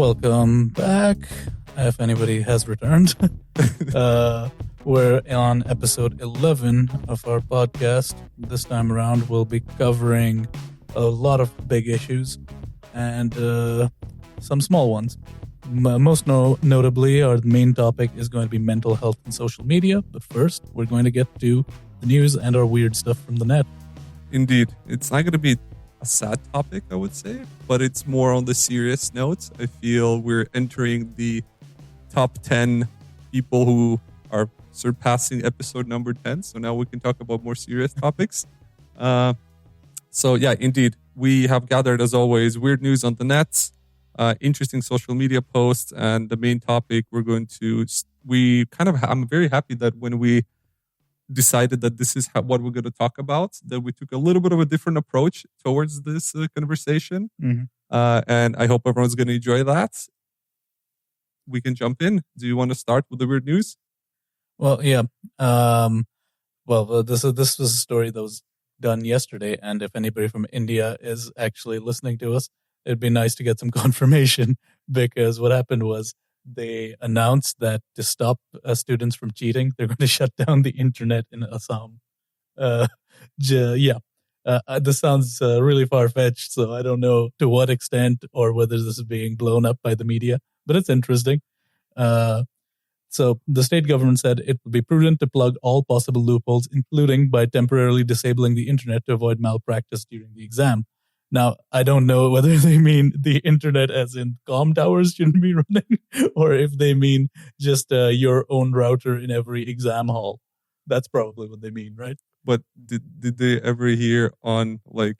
Welcome back, if anybody has returned. We're on episode 11 of our podcast. This time around, we'll be covering a lot of big issues and some small ones. Most notably, our main topic is going to be mental health and social media. But first, we're going to get to the news and our weird stuff from the net. Indeed. It's not going to be a sad topic, I would say, but it's more on the serious notes. I feel we're entering the top 10 people who are surpassing episode number 10. So now we can talk about more serious topics. So yeah, indeed, we have gathered, as always, weird news on the net, interesting social media posts, and the main topic I'm very happy that when we decided that this is what we're going to talk about, that we took a little bit of a different approach towards this conversation. Mm-hmm. And I hope everyone's going to enjoy that. We can jump in. Do you want to start with the weird news? Well, yeah. This was a story that was done yesterday, and if anybody from India is actually listening to us, it'd be nice to get some confirmation, because what happened was they announced that to stop students from cheating, they're going to shut down the internet in Assam. This sounds really far-fetched, so I don't know to what extent or whether this is being blown up by the media, but it's interesting. So the state government said it would be prudent to plug all possible loopholes, including by temporarily disabling the internet to avoid malpractice during the exam. Now, I don't know whether they mean the internet as in comm towers shouldn't be running, or if they mean just your own router in every exam hall. That's probably what they mean, right? But did they ever hear on like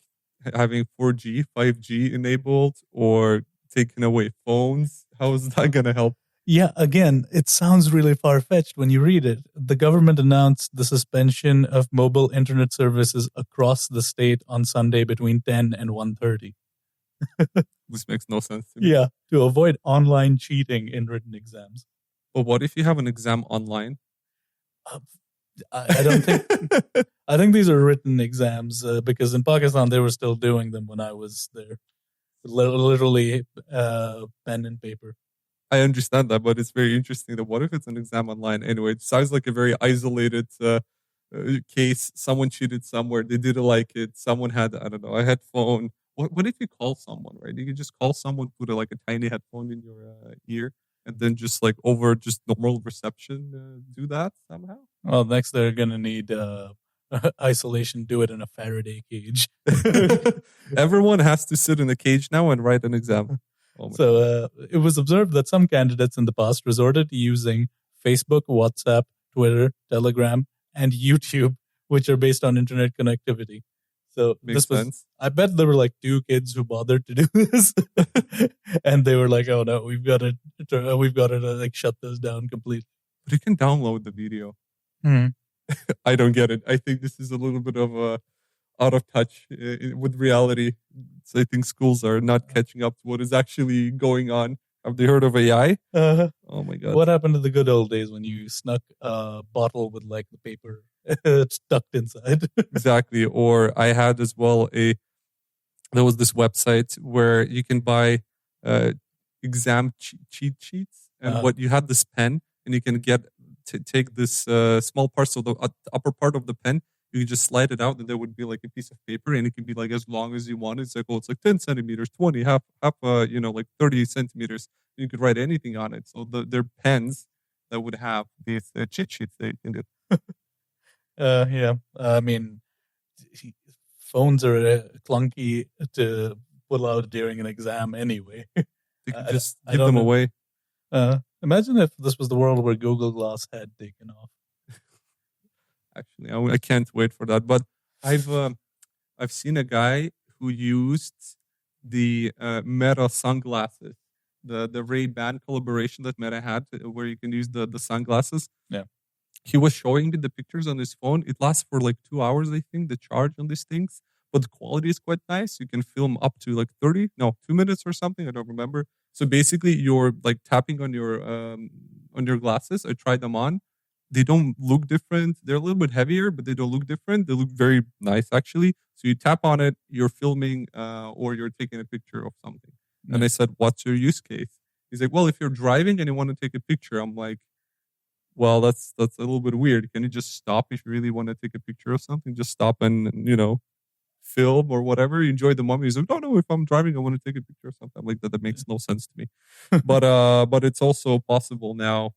having 4G, 5G enabled, or taking away phones? How is that going to help? Yeah, again, it sounds really far-fetched when you read it. The government announced the suspension of mobile internet services across the state on Sunday between 10 and 1:30. This makes no sense to me. Yeah, to avoid online cheating in written exams. But what if you have an exam online? I don't think... I think these are written exams, because in Pakistan, they were still doing them when I was there. Literally pen and paper. I understand that, but it's very interesting that what if it's an exam online? Anyway, it sounds like a very isolated case. Someone cheated somewhere. They didn't like it. Someone had, I don't know, a headphone. What if you call someone, right? You can just call someone, put a tiny headphone in your ear, and then just like over just normal reception, do that somehow? Well, next they're going to need isolation, do it in a Faraday cage. Everyone has to sit in a cage now and write an exam. So it was observed that some candidates in the past resorted to using Facebook, WhatsApp, Twitter, Telegram, and YouTube, which are based on internet connectivity. So Makes sense. I bet there were like 2 kids who bothered to do this, and they were like, "Oh no, we've got to like shut this down completely." But you can download the video. I don't get it. I think this is a little bit of a out of touch with reality. So I think schools are not catching up to what is actually going on. Have they heard of AI? Oh my God. What happened to the good old days when you snuck a bottle with like the paper stuck inside? Exactly. Or I had as well there was this website where you can buy exam cheat sheets, and what you had this pen, and you can take this small parts of the upper part of the pen. You can just slide it out, and there would be like a piece of paper, and it can be like as long as you want. It's like, it's like 10 centimeters, 20, half, like 30 centimeters. You could write anything on it. So they're pens that would have these cheat sheets that you can get. Yeah. I mean, phones are clunky to pull out during an exam anyway. You can just give them away. Imagine if this was the world where Google Glass had taken off. Actually, I can't wait for that. But I've seen a guy who used the Meta sunglasses, the Ray-Ban collaboration that Meta had, where you can use the sunglasses. Yeah. He was showing me the pictures on his phone. It lasts for like 2 hours, I think, the charge on these things. But the quality is quite nice. You can film up to like 2 minutes or something. I don't remember. So basically, you're like tapping on your glasses. I tried them on. They don't look different. They're a little bit heavier, but they don't look different. They look very nice, actually. So you tap on it, you're filming or you're taking a picture of something. Mm-hmm. And I said, what's your use case? He's like, well, if you're driving and you want to take a picture, I'm like, well, that's a little bit weird. Can you just stop if you really want to take a picture of something? Just stop and film or whatever. You enjoy the moment. He's like, no, if I'm driving, I want to take a picture or something like that. That makes no sense to me. But it's also possible now.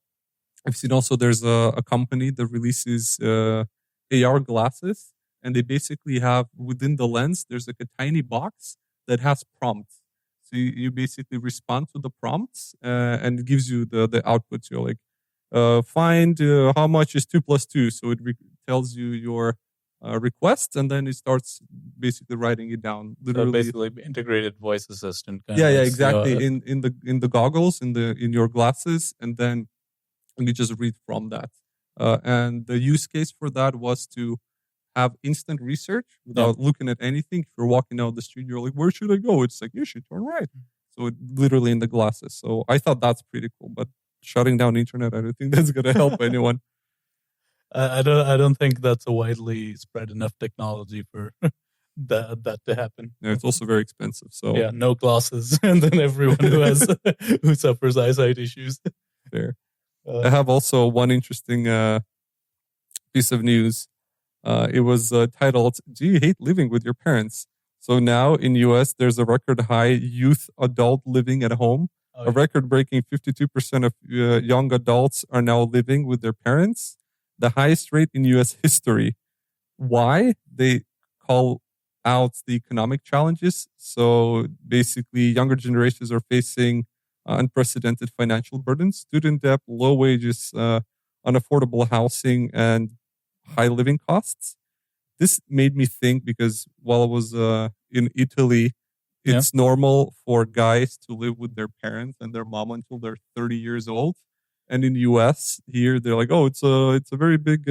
I've seen also there's a company that releases AR glasses, and they basically have within the lens there's like a tiny box that has prompts. So you basically respond to the prompts, and it gives you the outputs. You're like, find how much is 2 + 2. So it tells you your request, and then it starts basically writing it down. Literally, so basically integrated voice assistant. Yeah, exactly. In the goggles, in your glasses, and then you just read from that. And the use case for that was to have instant research without looking at anything. If you're walking down the street, you're like, where should I go? It's like, you should turn right. So it literally in the glasses. So I thought that's pretty cool. But shutting down the internet, I don't think that's going to help anyone. I don't think that's a widely spread enough technology for that to happen. Yeah, it's also very expensive. So yeah, no glasses, and then everyone who suffers eyesight issues. Fair. I have also one interesting piece of news. It was titled, "Do you hate living with your parents?" So now in US, there's a record high youth adult living at home. A record-breaking 52% of young adults are now living with their parents, the highest rate in US history. Why? They call out the economic challenges. So basically, younger generations are facing unprecedented financial burdens, student debt, low wages, unaffordable housing, and high living costs. This made me think because while I was in Italy, it's normal for guys to live with their parents and their mom until they're 30 years old. And in the US, here they're like, oh, it's a very big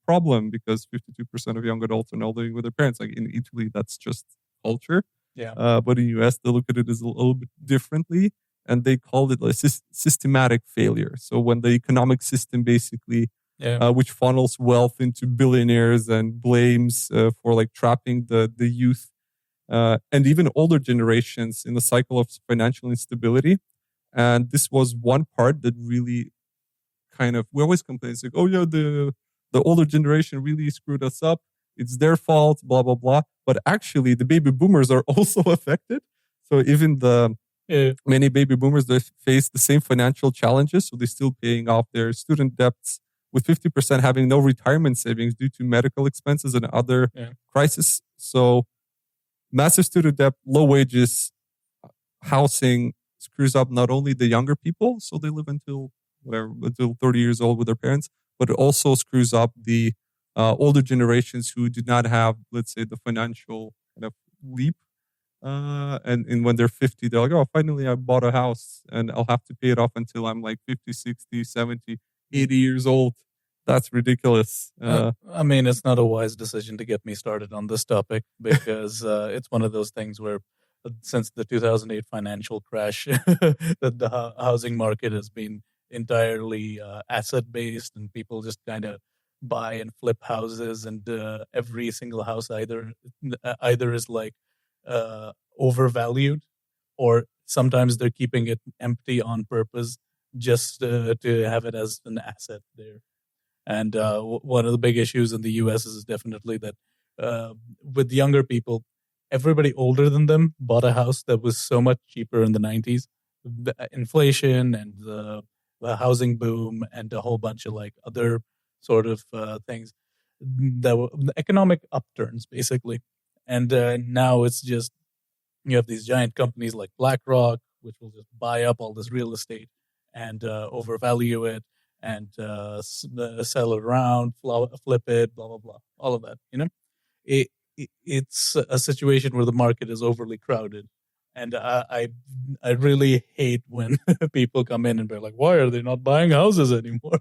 problem because 52% of young adults are now living with their parents. Like in Italy, that's just culture. Yeah. But in the US, they look at it as a little bit differently, and they call it a systematic failure. So when the economic system basically, which funnels wealth into billionaires and blames for like trapping the youth and even older generations in the cycle of financial instability. And this was one part that really we always complain. It's like, oh yeah, the older generation really screwed us up. It's their fault, blah, blah, blah. But actually the baby boomers are also affected. So even many baby boomers, they face the same financial challenges. So they're still paying off their student debts, with 50% having no retirement savings due to medical expenses and other crises. So massive student debt, low wages, housing screws up not only the younger people, so they live until 30 years old with their parents, but it also screws up the older generations who did not have, let's say, the financial kind of leap. And when they're 50, they're like, oh, finally I bought a house and I'll have to pay it off until I'm like 50, 60, 70, 80 years old. That's ridiculous. I mean, it's not a wise decision to get me started on this topic because it's one of those things where since the 2008 financial crash, that the housing market has been entirely asset-based, and people just kind of buy and flip houses, and every single house either is like overvalued, or sometimes they're keeping it empty on purpose just to have it as an asset there. And one of the big issues in the US is definitely that with younger people, everybody older than them bought a house that was so much cheaper in the 90s. The inflation and the housing boom and a whole bunch of like other sort of things that were economic upturns, basically. And now it's just, you have these giant companies like BlackRock, which will just buy up all this real estate and overvalue it and sell it around, flip it, blah, blah, blah, all of that, It's a situation where the market is overly crowded. And I really hate when people come in and they're like, why are they not buying houses anymore?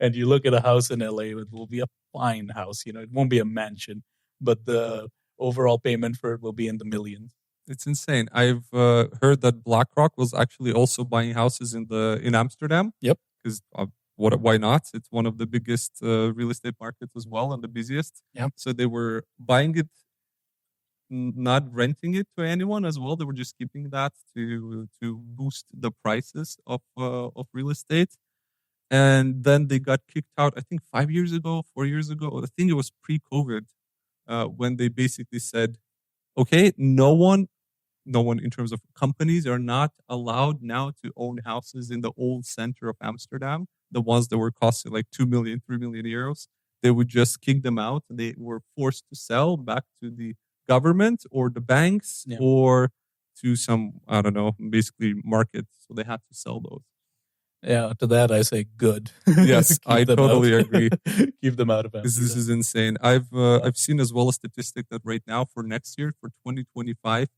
And you look at a house in LA, it will be a fine house. It won't be a mansion, but the overall payment for it will be in the millions. It's insane. I've heard that BlackRock was actually also buying houses in Amsterdam. Yep. Because why not? It's one of the biggest real estate markets as well, and the busiest. Yeah. So they were buying it not renting it to anyone as well. They were just keeping that to boost the prices of real estate. And then they got kicked out, I think 5 years ago, 4 years ago. I think it was pre-COVID, when they basically said, okay, no one in terms of companies are not allowed now to own houses in the old center of Amsterdam, the ones that were costing like 2 million, 3 million euros. They would just kick them out, and they were forced to sell back to the government or the banks or to some, I don't know, basically market. So they had to sell those. Yeah, to that I say good. Yes, I totally agree. Keep them out of Amsterdam. This is insane. I've seen as well a statistic that right now for next year, for 2025,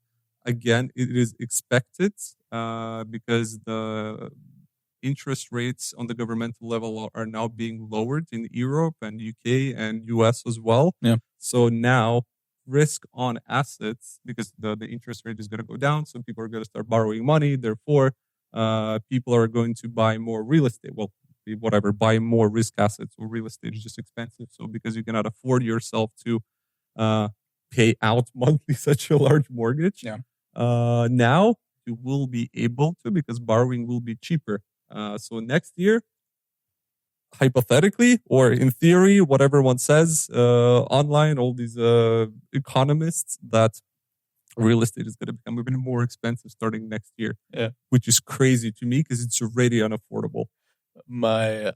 again, it is expected because the interest rates on the governmental level are now being lowered in Europe and UK and US as well. Yeah. So now risk on assets, because the interest rate is going to go down, so people are going to start borrowing money. Therefore, people are going to buy more real estate. Well, whatever, buy more risk assets, or real estate is just expensive. So because you cannot afford yourself to pay out monthly such a large mortgage, now you will be able to, because borrowing will be cheaper. So next year, hypothetically, or in theory, whatever one says online, all these economists, that real estate is going to become even more expensive starting next year, which is crazy to me because it's already unaffordable. My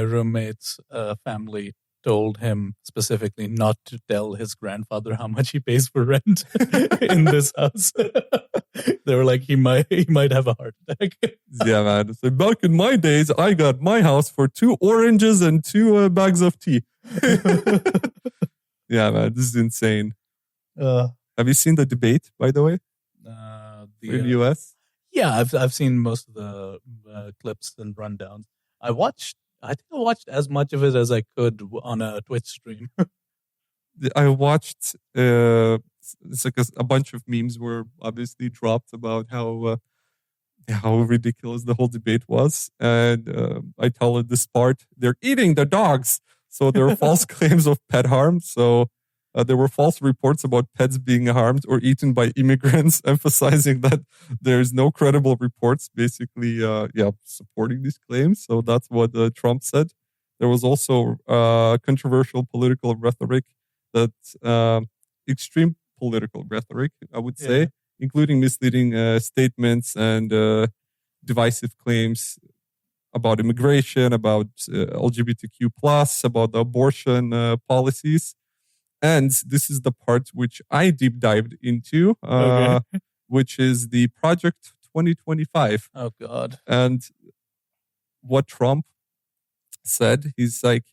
roommate's family told him specifically not to tell his grandfather how much he pays for rent in this house. They were like, he might have a heart attack. Yeah, man. So back in my days, I got my house for 2 oranges and 2 bags of tea. Yeah, man, this is insane. Have you seen the debate, by the way, in the US? Yeah, I've seen most of the clips and rundowns. I think I watched as much of it as I could on a Twitch stream. I watched, it's like a bunch of memes were obviously dropped about how ridiculous the whole debate was. And I tell it this part, they're eating the dogs. So there were false claims of pet harm. So there were false reports about pets being harmed or eaten by immigrants, emphasizing that there's no credible reports basically supporting these claims. So that's what Trump said. There was also controversial political rhetoric, that extreme political rhetoric, I would say, including misleading statements and divisive claims about immigration, about LGBTQ+, about the abortion policies. And this is the part which I deep dived into, which is the Project 2025. Oh, God. And what Trump said, he's like,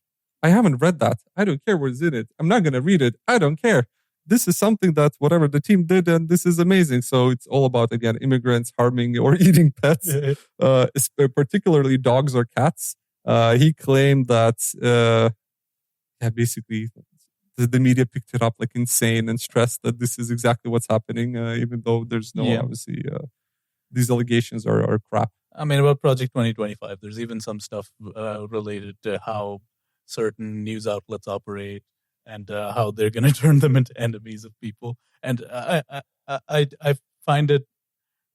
I haven't read that. I don't care what's in it. I'm not going to read it. I don't care. This is something that whatever the team did, and this is amazing. So it's all about, again, immigrants harming or eating pets, particularly dogs or cats. He claimed that, basically, the media picked it up like insane and stressed that this is exactly what's happening, even though there's no, obviously, these allegations are crap. I mean, about Project 2025, there's even some stuff related to how certain news outlets operate and how they're going to turn them into enemies of people. And I find it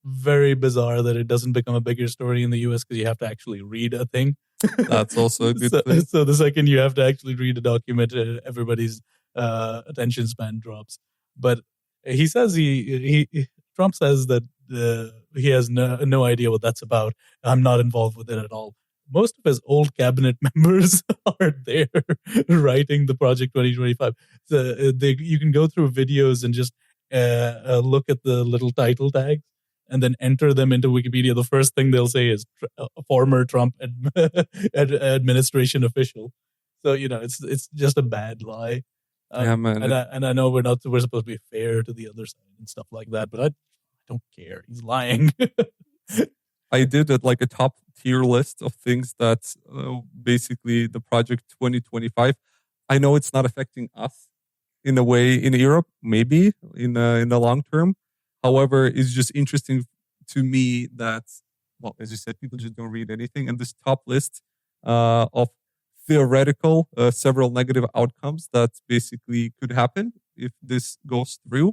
very bizarre that it doesn't become a bigger story in the US because you have to actually read a thing. That's also a good thing. So the second you have to actually read a document, everybody's attention span drops. But he says Trump says that he has no idea what that's about. I'm not involved with it at all. Most of his old cabinet members are there writing the Project 2025. So you can go through videos and just look at the little title tags and then enter them into Wikipedia. The first thing they'll say is former Trump administration official. So, it's just a bad lie. Yeah, man. And I know we're supposed to be fair to the other side and stuff like that, but I don't care. He's lying. I did like a top tier list of things that basically the Project 2025. I know it's not affecting us in a way in Europe, maybe in the long term. However, it's just interesting to me that, well, as you said, people just don't read anything. And this top list of theoretical, several negative outcomes that basically could happen if this goes through.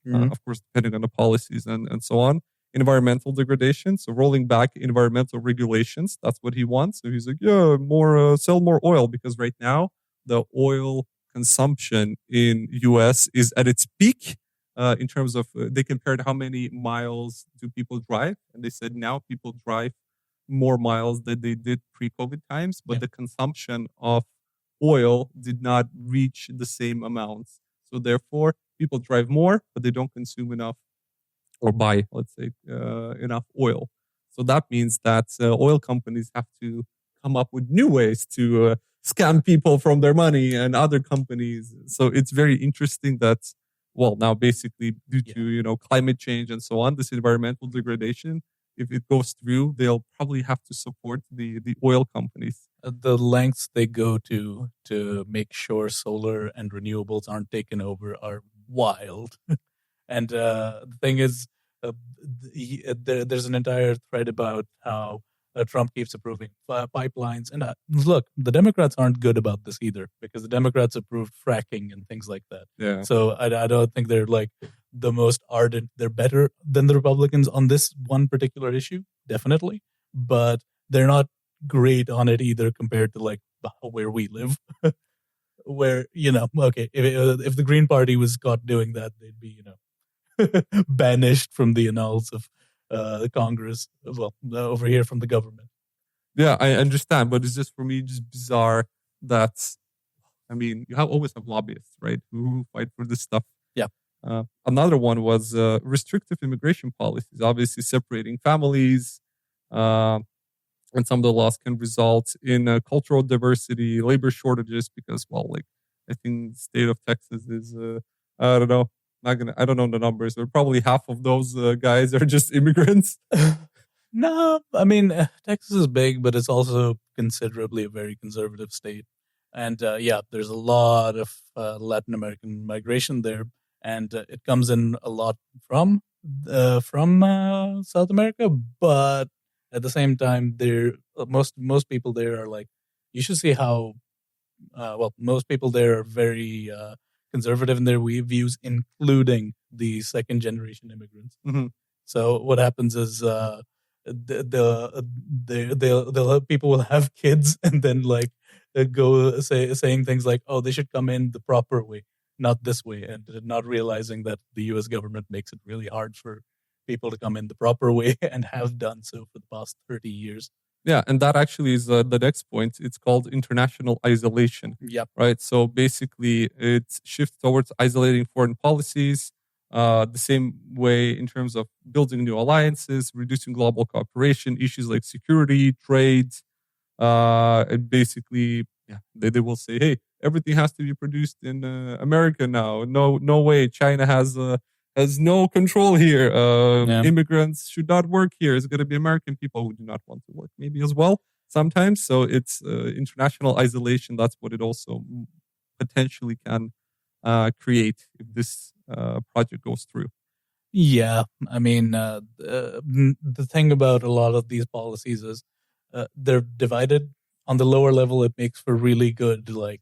Mhm. Of course, depending on the policies and so on. Environmental degradation, so rolling back environmental regulations. That's what he wants. So he's like, yeah, more sell more oil, because right now the oil consumption in US is at its peak in terms of they compared how many miles do people drive, and they said now people drive more miles than they did pre-COVID times, but Yeah. the consumption of oil did not reach the same amounts. So therefore, people drive more, but they don't consume enough or buy, let's say, enough oil. So that means that oil companies have to come up with new ways to scam people from their money and other companies. So it's very interesting that, well, now basically due to climate change and so on, this environmental degradation, if it goes through, they'll probably have to support the oil companies. The lengths they go to make sure solar and renewables aren't taken over are wild. And the thing is, there's an entire thread about how Trump keeps approving pipelines. And look, the Democrats aren't good about this either, because the Democrats approved fracking and things like that. Yeah. So I don't think they're like the most ardent. They're better than the Republicans on this one particular issue, definitely. But they're not great on it either compared to like where we live. Where, okay, if the Green Party was caught doing that, they'd be, banished from the annals of Congress. Well, over here from the government. Yeah, I understand, but it's just for me just bizarre that, I mean, you always have lobbyists, right, who fight for this stuff. Yeah. Another one was restrictive immigration policies, obviously separating families, and some of the laws can result in cultural diversity, labor shortages, because, well, like, I think the state of Texas is, I don't know, I don't know the numbers, but probably half of those guys are just immigrants. No, I mean, Texas is big, but it's also considerably a very conservative state. And yeah, there's a lot of Latin American migration there, and it comes in a lot from South America. But at the same time, there most people there are like, you should see how most people there are very conservative in their views, including the second generation immigrants. Mm-hmm. So what happens is people will have kids and then like go saying things like, oh, they should come in the proper way, not this way, and not realizing that the U.S. government makes it really hard for people to come in the proper way and have done so for the past 30 years. Yeah, and that actually is the next point. It's called international isolation. Yep. Right. So basically, it shifts towards isolating foreign policies, the same way in terms of building new alliances, reducing global cooperation, issues like security, trade. And basically, yeah, they will say, hey, everything has to be produced in America now. No way. China has no control here. Immigrants should not work here. It's going to be American people who do not want to work maybe as well sometimes. So it's international isolation. That's what it also potentially can create if this project goes through. Yeah, I mean, the thing about a lot of these policies is they're divided. On the lower level, it makes for really good, like,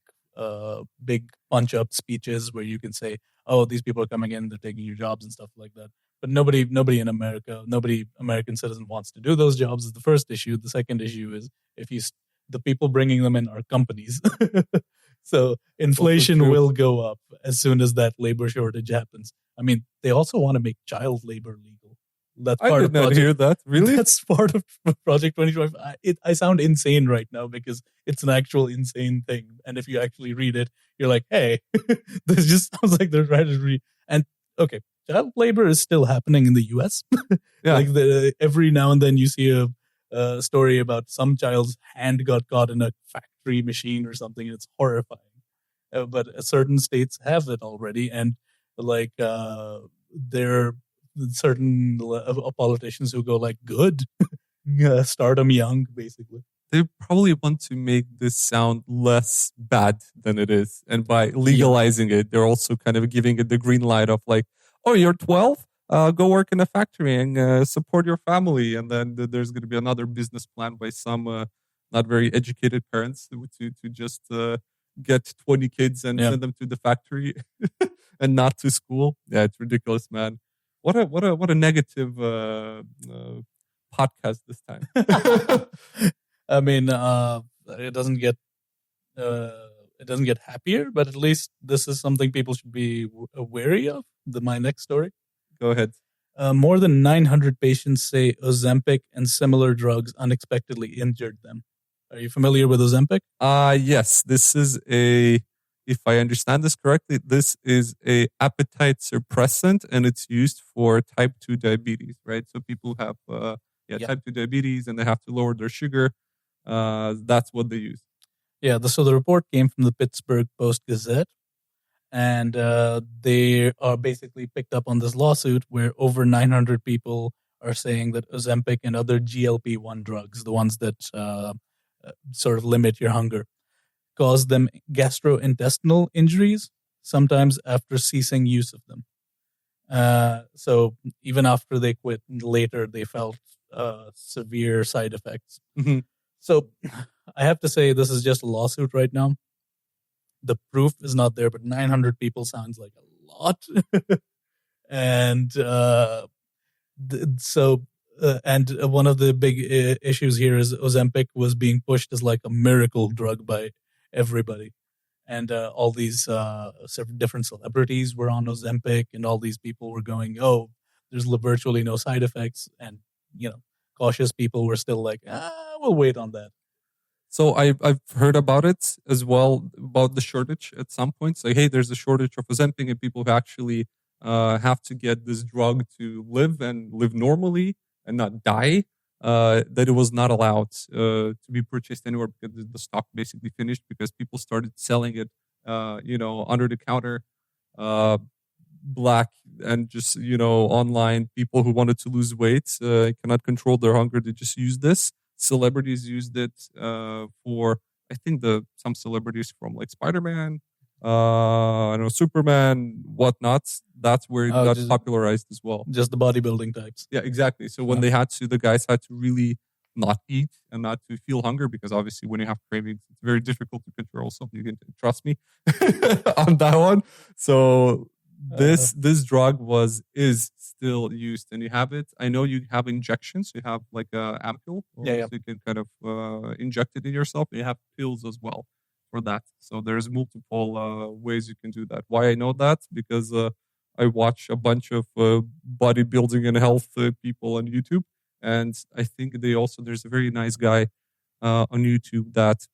big punch-up speeches where you can say, "Oh, these people are coming in, they're taking your jobs and stuff like that." But nobody in America, nobody American citizen wants to do those jobs. Is the first issue. The second issue is the people bringing them in are companies. So inflation will go up as soon as that labor shortage happens. I mean, they also want to make child labor legal. That's part I did not hear that. Really? That's part of Project 2025. I sound insane right now because it's an actual insane thing. And if you actually read it, you're like, hey, this just sounds like they're trying to read. And okay, child labor is still happening in the US. Yeah. Like every now and then you see a story about some child's hand got caught in a factory machine or something. It's horrifying. But certain states have it already. And like there are certain politicians who go like, good, start them young, basically. They probably want to make this sound less bad than it is. And by legalizing it, they're also kind of giving it the green light of like, oh, you're 12? Go work in a factory and support your family. And then there's going to be another business plan by some not very educated parents to just get 20 kids and send them to the factory. and not to school. Yeah, it's ridiculous, man. What a negative podcast this time. I mean, it doesn't get uh, it doesn't get happier, but at least this is something people should be wary of. My next story. Go ahead. More than 900 patients say Ozempic and similar drugs unexpectedly injured them. Are you familiar with Ozempic? Yes, this is if I understand this correctly, this is a appetite suppressant and it's used for type 2 diabetes, right? So people have Yep. type 2 diabetes and they have to lower their sugar. That's what they use. Yeah, so the report came from the Pittsburgh Post-Gazette, and they are basically picked up on this lawsuit where over 900 people are saying that Ozempic and other GLP-1 drugs, the ones that sort of limit your hunger, cause them gastrointestinal injuries, sometimes after ceasing use of them. So even after they quit later, they felt severe side effects. Mhm. So I have to say, this is just a lawsuit right now. The proof is not there, but 900 people sounds like a lot. And one of the big issues here is Ozempic was being pushed as like a miracle drug by everybody. And all these different celebrities were on Ozempic, and all these people were going, "Oh, there's virtually no side effects." And cautious people were still like, "We'll wait on that." So I've heard about it as well, about the shortage at some points. Like, hey, there's a shortage of Ozempic and people who actually have to get this drug to live and live normally and not die. That it was not allowed to be purchased anywhere because the stock basically finished because people started selling it, under the counter, black and just, online. People who wanted to lose weight cannot control their hunger. They just use this. Celebrities used it for, I think, some celebrities from like Spider-Man, I don't know, Superman, whatnot. That's where it got popularized as well. Just the bodybuilding types. Yeah, exactly. So when the guys had to really not eat and not to feel hunger, because obviously when you have cravings, it's very difficult to control. So you can trust me on that one. So this drug is still used, and you have it. I know you have injections. You have like a ampule, so you can kind of inject it in yourself. You have pills as well for that. So there's multiple ways you can do that. Why I know that? Because I watch a bunch of bodybuilding and health people on YouTube, and I think there's a very nice guy on YouTube that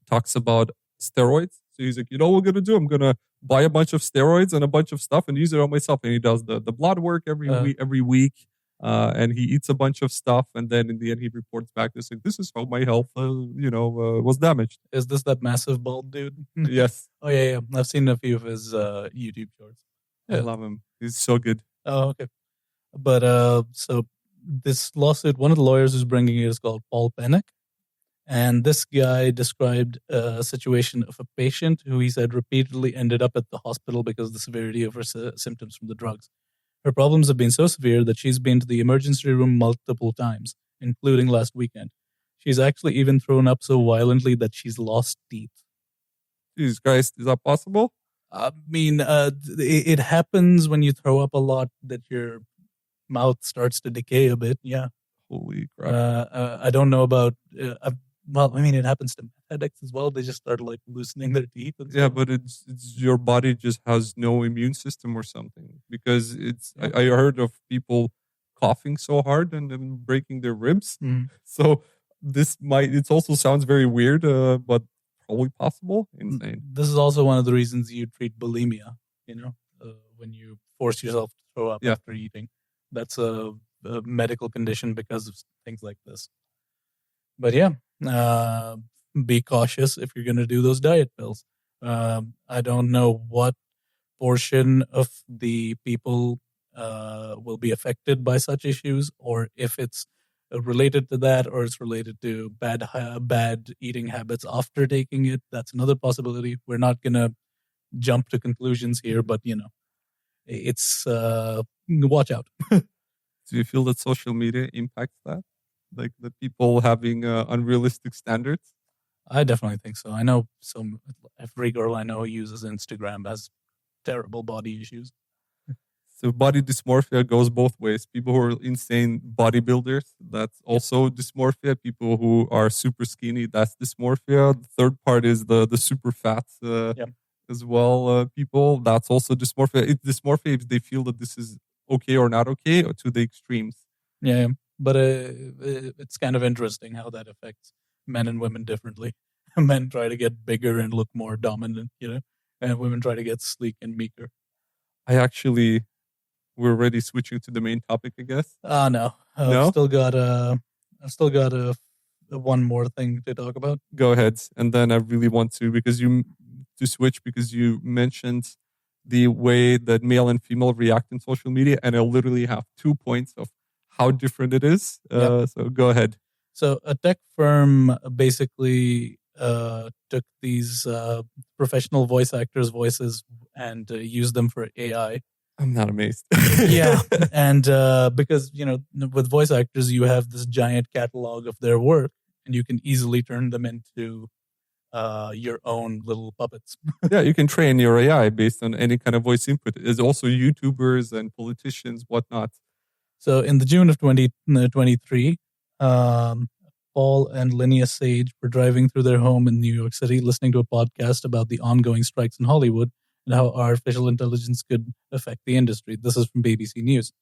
talks about steroids. So he's like, what we're gonna do? I'm gonna buy a bunch of steroids and a bunch of stuff and use it on myself. And he does the blood work every week, and he eats a bunch of stuff, and then in the end he reports back this like, this is how my health was damaged. Is this that massive bald dude? Yes. Oh yeah. I've seen a few of his YouTube shorts. I love him. He's so good. Oh, okay. But so this lawsuit, one of the lawyers who's bringing it is called Paul Pennock. And this guy described a situation of a patient who he said repeatedly ended up at the hospital because of the severity of her symptoms from the drugs. Her problems have been so severe that she's been to the emergency room multiple times, including last weekend. She's actually even thrown up so violently that she's lost teeth. Jesus Christ, is that possible? I mean, it happens when you throw up a lot that your mouth starts to decay a bit. Yeah. Holy crap. I don't know about... it happens to addicts as well. They just start like loosening their teeth. Yeah, but it's your body just has no immune system or something. Because I heard of people coughing so hard and then breaking their ribs. Mm. So it also sounds very weird, but probably possible. Insane. This is also one of the reasons you treat bulimia, when you force yourself to throw up after eating. That's a medical condition because of things like this. But be cautious if you're going to do those diet pills. I don't know what portion of the people will be affected by such issues, or if it's related to that, or it's related to bad eating habits after taking it. That's another possibility. We're not going to jump to conclusions here, but it's watch out. Do you feel that social media impacts that? Like the people having unrealistic standards? I definitely think so. I know every girl I know uses Instagram as terrible body issues. So body dysmorphia goes both ways. People who are insane bodybuilders, that's also dysmorphia. People who are super skinny, that's dysmorphia. The third part is the super fat as well. People, that's also dysmorphia. It's dysmorphia if they feel that this is okay or not okay, or to the extremes. Yeah, but it's kind of interesting how that affects men and women differently. Men try to get bigger and look more dominant, and women try to get sleek and meeker. We're already switching to the main topic, I guess. No, No? I've still got one more thing to talk about. Go ahead, and then I really want to because you mentioned the way that male and female react in social media, and I literally have 2 points of how different it is. So go ahead. So a tech firm basically took these professional voice actors' voices and used them for AI. I'm not amazed. Yeah, and because with voice actors, you have this giant catalog of their work, and you can easily turn them into your own little puppets. Yeah, you can train your AI based on any kind of voice input. There's also YouTubers and politicians, whatnot. So in the June of 2023, Paul and Linnea Sage were driving through their home in New York City, listening to a podcast about the ongoing strikes in Hollywood and how artificial intelligence could affect the industry. This is from BBC News.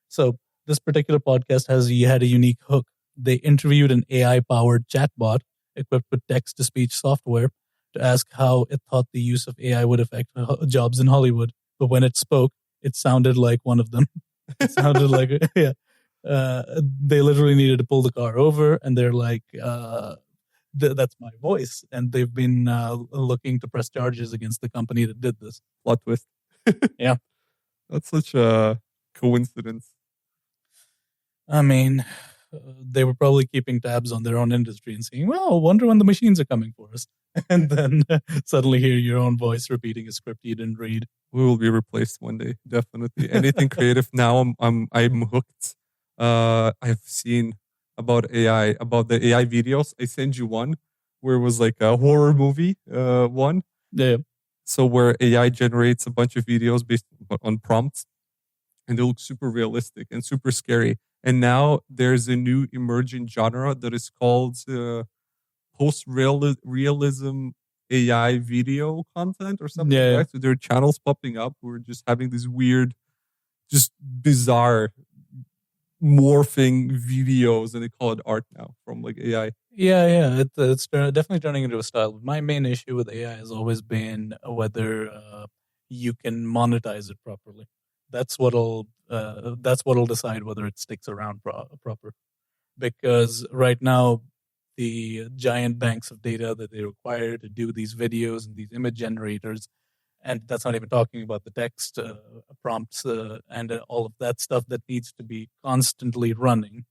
So this particular podcast had a unique hook. They interviewed an AI-powered chatbot equipped with text-to-speech software to ask how it thought the use of AI would affect jobs in Hollywood. But when it spoke, it sounded like one of them. It sounded like, yeah. They literally needed to pull the car over, and they're like, that's my voice. And they've been looking to press charges against the company that did this. Plot twist. Yeah. That's such a coincidence. I mean, they were probably keeping tabs on their own industry and saying, well, I wonder when the machines are coming for us. And then suddenly hear your own voice repeating a script you didn't read. We will be replaced one day, definitely. Anything creative now, I'm hooked. I've seen about AI, about the AI videos. I sent you one where it was like a horror movie one. Yeah. So where AI generates a bunch of videos based on prompts, and they look super realistic and super scary. And now there's a new emerging genre that is called post-realism AI video content or something like that. So there are channels popping up who are just having these weird, just bizarre morphing videos, and they call it art now from like AI. Yeah. It's definitely turning into a style. But my main issue with AI has always been whether you can monetize it properly. That's what'll decide whether it sticks around proper. Because right now, the giant banks of data that they require to do these videos and these image generators, and that's not even talking about the text prompts and all of that stuff that needs to be constantly running,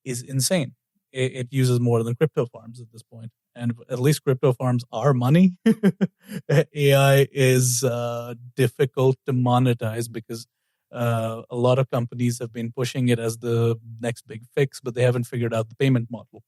is insane. It uses more than crypto farms at this point. And at least crypto farms are money. AI is difficult to monetize because a lot of companies have been pushing it as the next big fix, but they haven't figured out the payment model.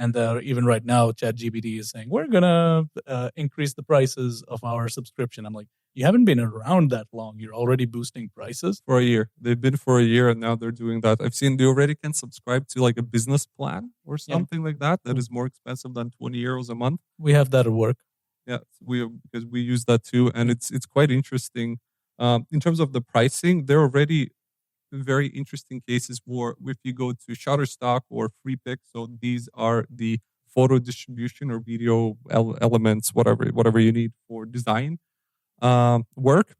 And even right now, ChatGPT is saying, we're going to increase the prices of our subscription. I'm like, you haven't been around that long. You're already boosting prices. For a year. They've been for a year, and now they're doing that. I've seen they already can subscribe to like a business plan or something like that is more expensive than 20 euros a month. We have that at work. Yeah, because we use that too. And it's quite interesting. In terms of the pricing, there are already very interesting cases where if you go to Shutterstock or FreePic, so these are the photo distribution or video elements, whatever you need for design work.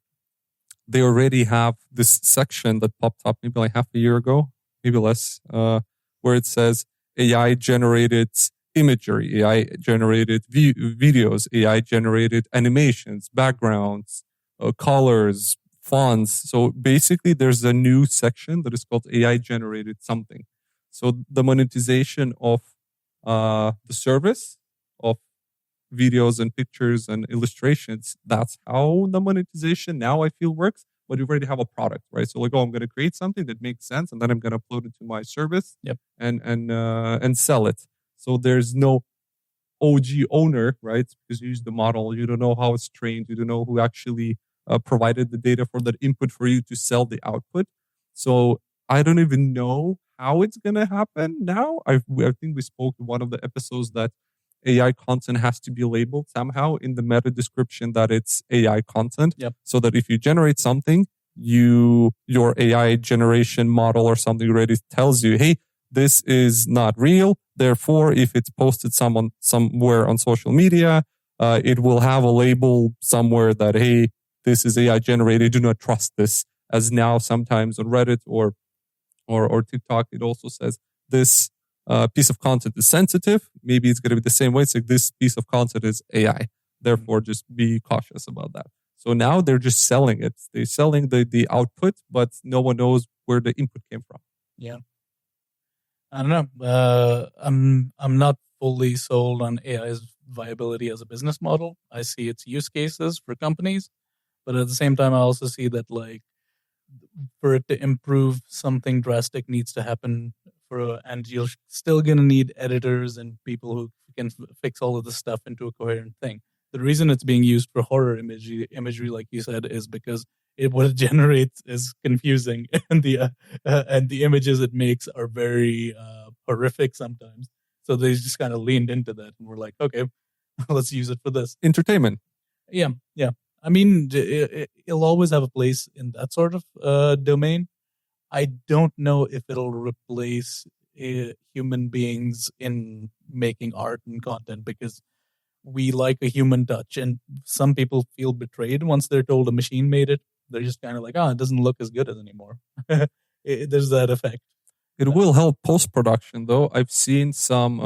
They already have this section that popped up maybe like half a year ago, maybe less, where it says AI generated imagery, AI generated videos, AI generated animations, backgrounds, colors, fonts. So basically there's a new section that is called AI generated something. So the monetization of the service of videos and pictures and illustrations, that's how the monetization now I feel works. But you already have a product, right? So like, I'm going to create something that makes sense, and then I'm going to upload it to my service and sell it. So there's no OG owner, right? Because you use the model, you don't know how it's trained, you don't know who actually provided the data for that input for you to sell the output. So I don't even know how it's gonna happen now. I think we spoke in one of the episodes that AI content has to be labeled somehow in the meta description that it's AI content. Yep. So that if you generate something, your AI generation model or something already tells you, hey, this is not real. Therefore, if it's posted somewhere on social media, it will have a label somewhere that, hey, this is AI generated. Do not trust this. As now sometimes on Reddit or TikTok, it also says this piece of content is sensitive. Maybe it's going to be the same way. It's like this piece of content is AI. Therefore, just be cautious about that. So now they're just selling it. They're selling the output, but no one knows where the input came from. Yeah. I don't know. I'm not fully sold on AI's viability as a business model. I see its use cases for companies, but at the same time, I also see that like for it to improve, something drastic needs to happen and you're still gonna need editors and people who can fix all of this stuff into a coherent thing. The reason it's being used for horror imagery, like you said, is because what it generates is confusing, and the images it makes are very horrific sometimes. So they just kind of leaned into that, and we're like, okay, let's use it for this entertainment. Yeah. I mean, it'll always have a place in that sort of domain. I don't know if it'll replace human beings in making art and content, because we like a human touch, and some people feel betrayed once they're told a machine made it. They're just kind of like, it doesn't look as good as anymore. There's that effect. It will help post-production, though. I've seen some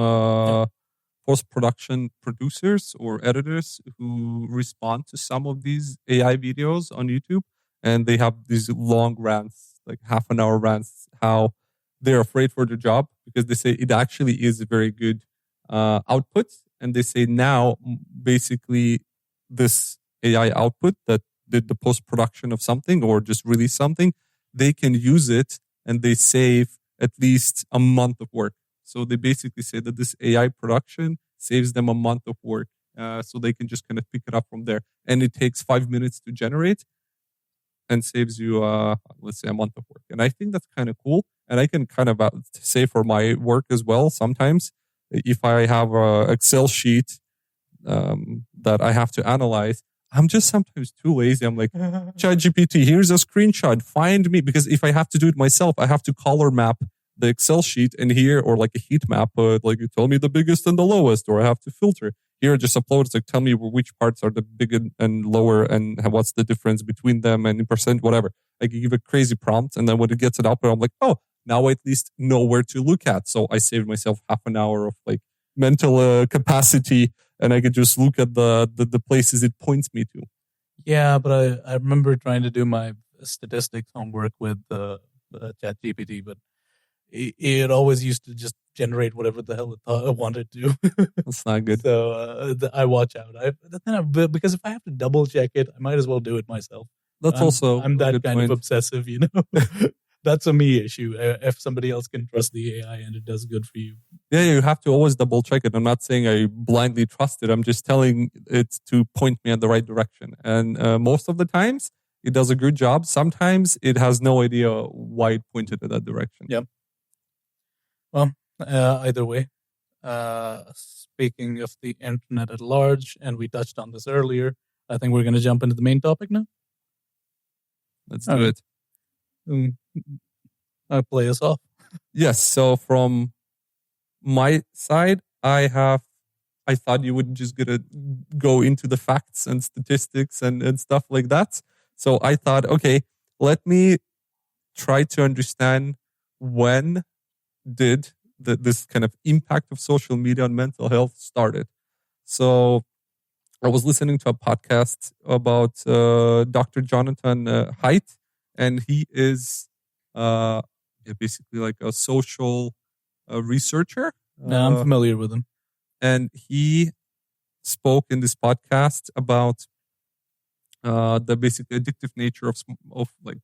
post-production producers or editors who respond to some of these AI videos on YouTube, and they have these long rants, like half an hour rants, how they're afraid for their job because they say it actually is a very good output. And they say now, basically, this AI output that did the post-production of something or just release something, they can use it and they save at least a month of work. So they basically say that this AI production saves them a month of work. So they can just kind of pick it up from there. And it takes 5 minutes to generate and saves you, let's say, a month of work. And I think that's kind of cool. And I can kind of say for my work as well, sometimes if I have an Excel sheet that I have to analyze, I'm just sometimes too lazy. I'm like, ChatGPT, here's a screenshot. Find me. Because if I have to do it myself, I have to color map the Excel sheet in here, or like a heat map. Like you tell me the biggest and the lowest, or I have to filter. Here, just upload. It's like, tell me which parts are the big and lower and what's the difference between them and in percent, whatever. I can give a crazy prompt. And then when it gets it output, I'm like, oh, now I at least know where to look at. So I saved myself half an hour of like mental capacity, and I could just look at the places it points me to. Yeah, but I remember trying to do my statistics homework with ChatGPT, but it always used to just generate whatever the hell it wanted to. That's not good. So I watch out. Because if I have to double check it, I might as well do it myself. That's I'm that kind of obsessive, you know. That's a me issue. If somebody else can trust the AI and it does good for you. Yeah, you have to always double check it. I'm not saying I blindly trust it. I'm just telling it to point me in the right direction. And most of the times, it does a good job. Sometimes it has no idea why it pointed in that direction. Yep. Well, either way, speaking of the internet at large, and we touched on this earlier, I think we're going to jump into the main topic now. Let's do it. I'll play us off. Yes. So from my side, I thought you would just gonna go into the facts and statistics and stuff like that. So I thought, okay, let me try to understand when did this kind of impact of social media on mental health started. So I was listening to a podcast about Dr. Jonathan Haidt, and he is basically like a social researcher. No, I'm familiar with him. And he spoke in this podcast about the basically addictive nature of like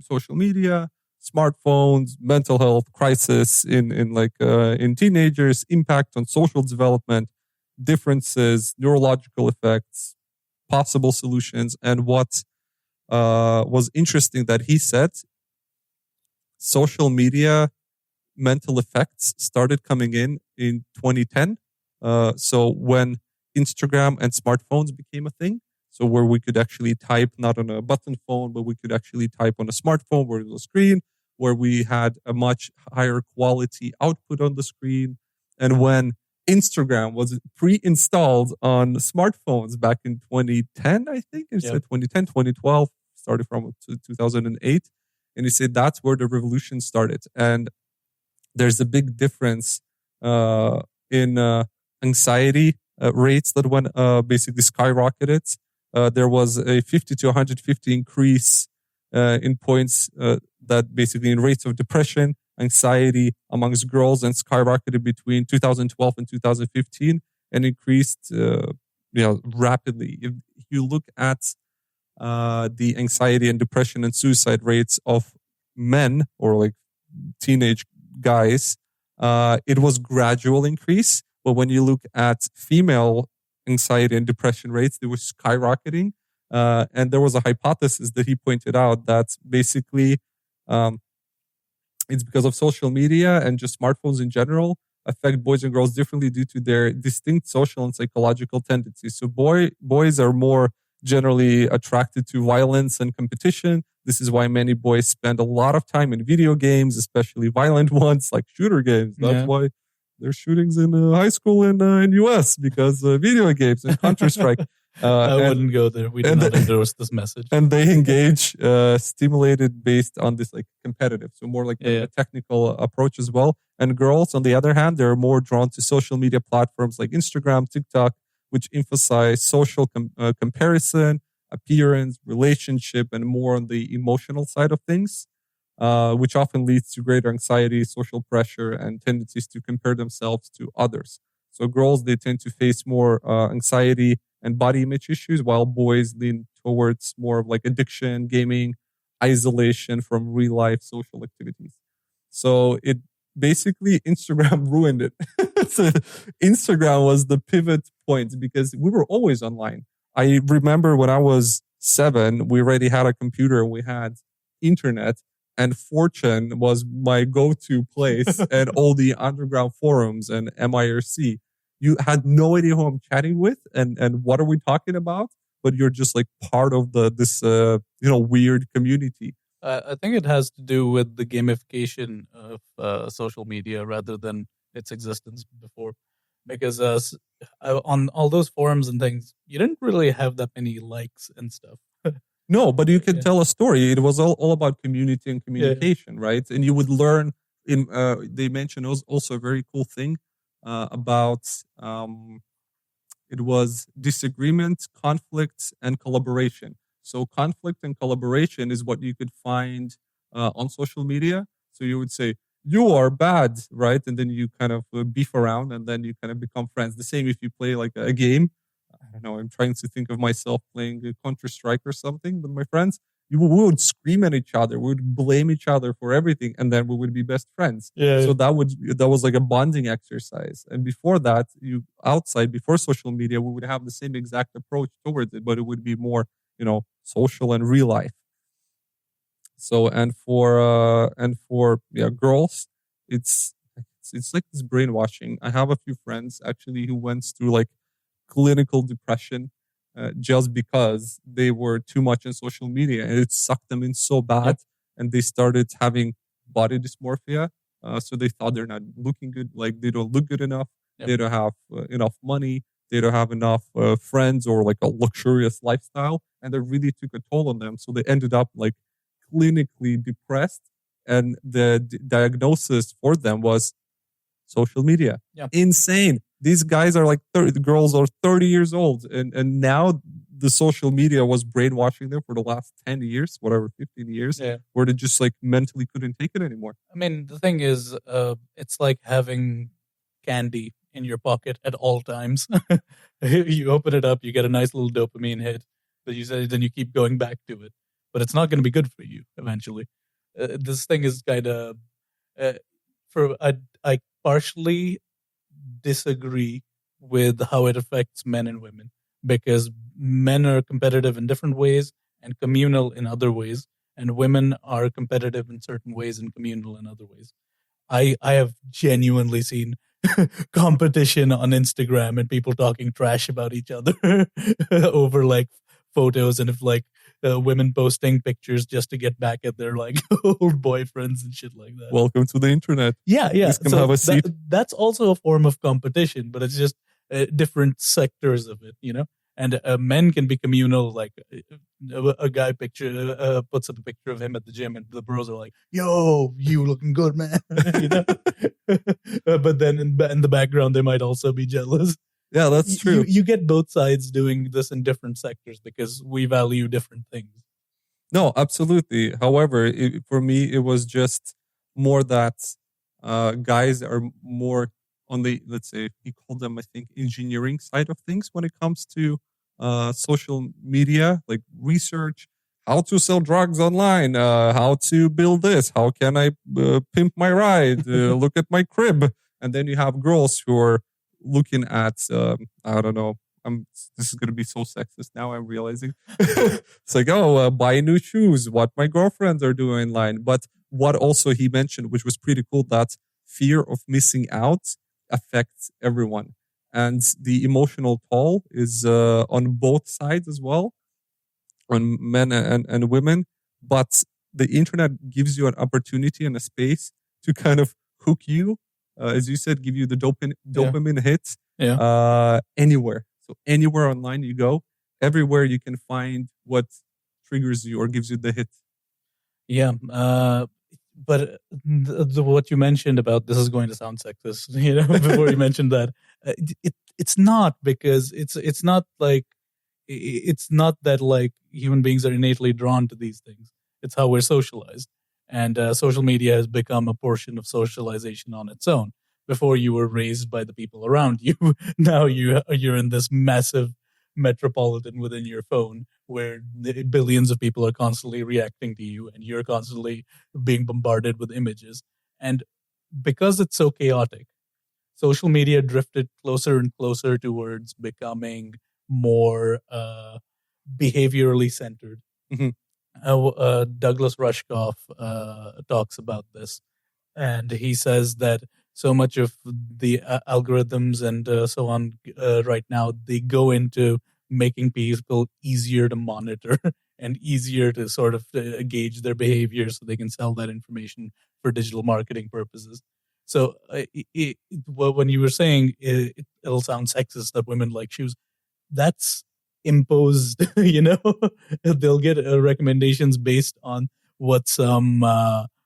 social media, smartphones, mental health crisis in teenagers, impact on social development. differences, neurological effects, possible solutions. And what was interesting that he said, social media mental effects started coming in 2010. So when Instagram and smartphones became a thing, so where we could actually type not on a button phone, but we could actually type on a smartphone where it was a screen, where we had a much higher quality output on the screen. And when Instagram was pre-installed on smartphones back in 2010, I think it said 2010, 2012, started from 2008. And he said that's where the revolution started. And there's a big difference in anxiety rates that went basically skyrocketed. There was a 50 to 150 increase in points that basically in rates of depression, anxiety amongst girls, and skyrocketed between 2012 and 2015 and increased rapidly. If you look at the anxiety and depression and suicide rates of men or like teenage guys, it was gradual increase. But when you look at female anxiety and depression rates, they were skyrocketing. And there was a hypothesis that he pointed out that basically it's because of social media and just smartphones in general affect boys and girls differently due to their distinct social and psychological tendencies. So boys are more generally attracted to violence and competition. This is why many boys spend a lot of time in video games, especially violent ones like shooter games. That's why there's shootings in high school in US because video games and Counter-Strike. I wouldn't go there. We do not endorse this message. And they engage stimulated based on this like competitive, so more like a technical approach as well. And girls, on the other hand, they're more drawn to social media platforms like Instagram, TikTok, which emphasize social comparison, appearance, relationship, and more on the emotional side of things, which often leads to greater anxiety, social pressure, and tendencies to compare themselves to others. So girls, they tend to face more anxiety and body image issues, while boys lean towards more of like addiction, gaming, isolation from real life social activities. So it basically, Instagram ruined it. So Instagram was the pivot point because we were always online. I remember when I was 7, we already had a computer and we had internet, and 4chan was my go-to place and all the underground forums and MIRC. You had no idea who I'm chatting with and what are we talking about, but you're just like part of this weird community. I think it has to do with the gamification of social media rather than its existence before. Because on all those forums and things, you didn't really have that many likes and stuff. No, but you could tell a story. It was all about community and communication, right? And you would learn. They mentioned also a very cool thing about it was disagreement, conflict, and collaboration. So conflict and collaboration is what you could find on social media. So you would say, you are bad, right? And then you kind of beef around and then you kind of become friends. The same if you play like a game. I don't know, I'm trying to think of myself playing Counter-Strike or something with my friends. We would scream at each other. We would blame each other for everything. And then we would be best friends. So that was like a bonding exercise. And before that, before social media, we would have the same exact approach towards it, but it would be more, social and real life. So, and for girls, it's like this brainwashing. I have a few friends actually who went through like clinical depression just because they were too much on social media and it sucked them in so bad, and they started having body dysmorphia. So they thought they're not looking good, like they don't look good enough. They don't have enough money. They don't have enough friends or like a luxurious lifestyle, and that really took a toll on them. So they ended up like clinically depressed, and the diagnosis for them was social media. Insane. These guys are like 30, the girls are 30 years old, and now the social media was brainwashing them for the last 10 years, whatever, 15 years, where they just like mentally couldn't take it anymore. I mean, the thing is, it's like having candy in your pocket at all times. You open it up, you get a nice little dopamine hit, but then you keep going back to it. But it's not going to be good for you eventually. This thing is kind of, I partially disagree with how it affects men and women, because men are competitive in different ways and communal in other ways, and women are competitive in certain ways and communal in other ways. I have genuinely seen competition on Instagram and people talking trash about each other over like photos, and if like women posting pictures just to get back at their like old boyfriends and shit like that. Welcome to the internet. Yeah. Please come have a seat. That's also a form of competition, but it's just different sectors of it, you know. And men can be communal, like a guy puts up a picture of him at the gym, and the bros are like, "Yo, you looking good, man," you know. But then in the background, they might also be jealous. Yeah, that's true. You get both sides doing this in different sectors because we value different things. No, absolutely. However, for me, it was just more that guys are more on the, let's say, he called them, I think, engineering side of things when it comes to social media, like research, how to sell drugs online, how to build this, how can I pimp my ride, look at my crib. And then you have girls who are looking at, I don't know, this is going to be so sexist now, I'm realizing. It's like, oh, buy new shoes, what my girlfriends are doing online. But what also he mentioned, which was pretty cool, that fear of missing out affects everyone. And the emotional toll is on both sides as well, on men and women. But the internet gives you an opportunity and a space to kind of hook you, as you said, give you the dopamine hits anywhere. So anywhere online you go, everywhere you can find what triggers you or gives you the hit. Yeah. But what you mentioned about this is going to sound sexist, you know, before you mentioned that, it's not, because it's not like, it's not that like human beings are innately drawn to these things. It's how we're socialized, and social media has become a portion of socialization on its own. Before, you were raised by the people around you. Now you're in this massive metropolitan within your phone where billions of people are constantly reacting to you, and you're constantly being bombarded with images. And because it's so chaotic, social media drifted closer and closer towards becoming more behaviorally centered. Mm-hmm. Douglas Rushkoff talks about this, and he says that so much of the algorithms and so on right now, they go into making people easier to monitor and easier to sort of gauge their behavior so they can sell that information for digital marketing purposes. So when you were saying it'll sound sexist that women like shoes, that's imposed, you know. They'll get recommendations based on what some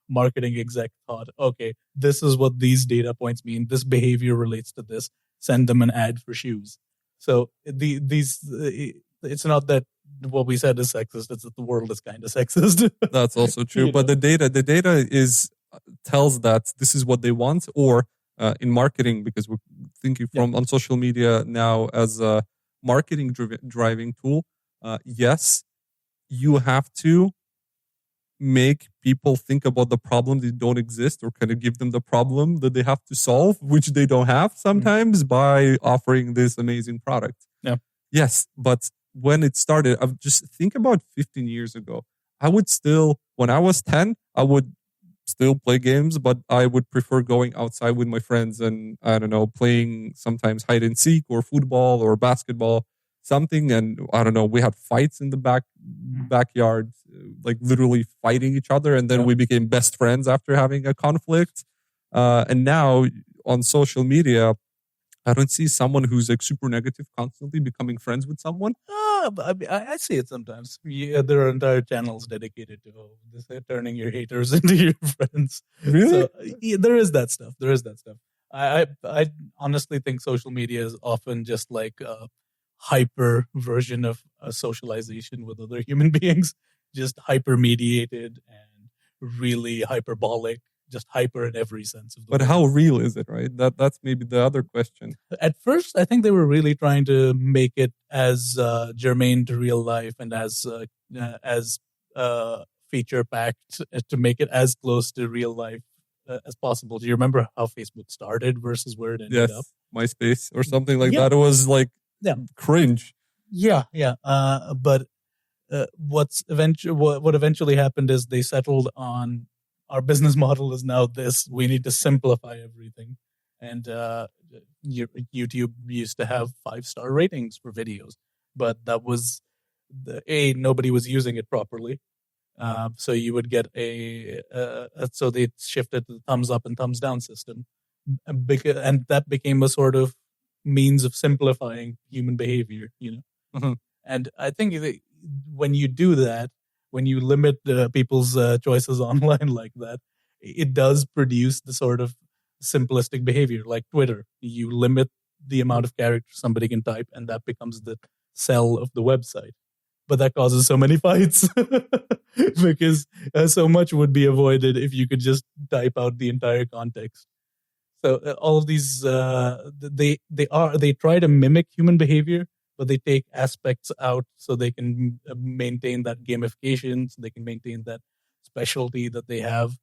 marketing exec thought. Okay, this is what these data points mean. This behavior relates to this. Send them an ad for shoes. So it's not that what we said is sexist. It's that the world is kind of sexist. That's also true. But the data is tells that this is what they want, or in marketing, because we're thinking from on social media now as a marketing driving tool. Yes, you have to make people think about the problem that don't exist, or kind of give them the problem that they have to solve, which they don't have sometimes, by offering this amazing product. Yeah. Yes, but when it started, I just think about 15 years ago. I would still, when I was 10, I would still play games, but I would prefer going outside with my friends and, I don't know, playing sometimes hide and seek or football or basketball, something. And I don't know, we had fights in the backyard, like literally fighting each other. And then we became best friends after having a conflict. And now on social media, I don't see someone who's like super negative constantly becoming friends with someone. I see it sometimes. Yeah, there are entire channels dedicated to this, turning your haters into your friends. Really? So there is that stuff. I honestly think social media is often just like a hyper version of a socialization with other human beings, just hyper mediated and really hyperbolic. Just hyper in every sense of the word. But how real is it, right? That's maybe the other question. At first, I think they were really trying to make it as germane to real life and as feature packed, to make it as close to real life as possible. Do you remember how Facebook started versus where it ended up? MySpace or something like Yeah. that. It was like Yeah. cringe. Yeah. But what eventually happened is they settled on our business model is now this. We need to simplify everything. And YouTube used to have 5-star ratings for videos, but that was nobody was using it properly. So you would get so they shifted to the thumbs up and thumbs down system, and that became a sort of means of simplifying human behavior. Mm-hmm. And I think when you do that, when you limit people's choices online like that, it does produce the sort of simplistic behavior like Twitter. You limit the amount of characters somebody can type, and that becomes the cell of the website. But that causes so many fights because so much would be avoided if you could just type out the entire context. So all of these they try to mimic human behavior, but they take aspects out so they can maintain that gamification, so they can maintain that specialty that they have,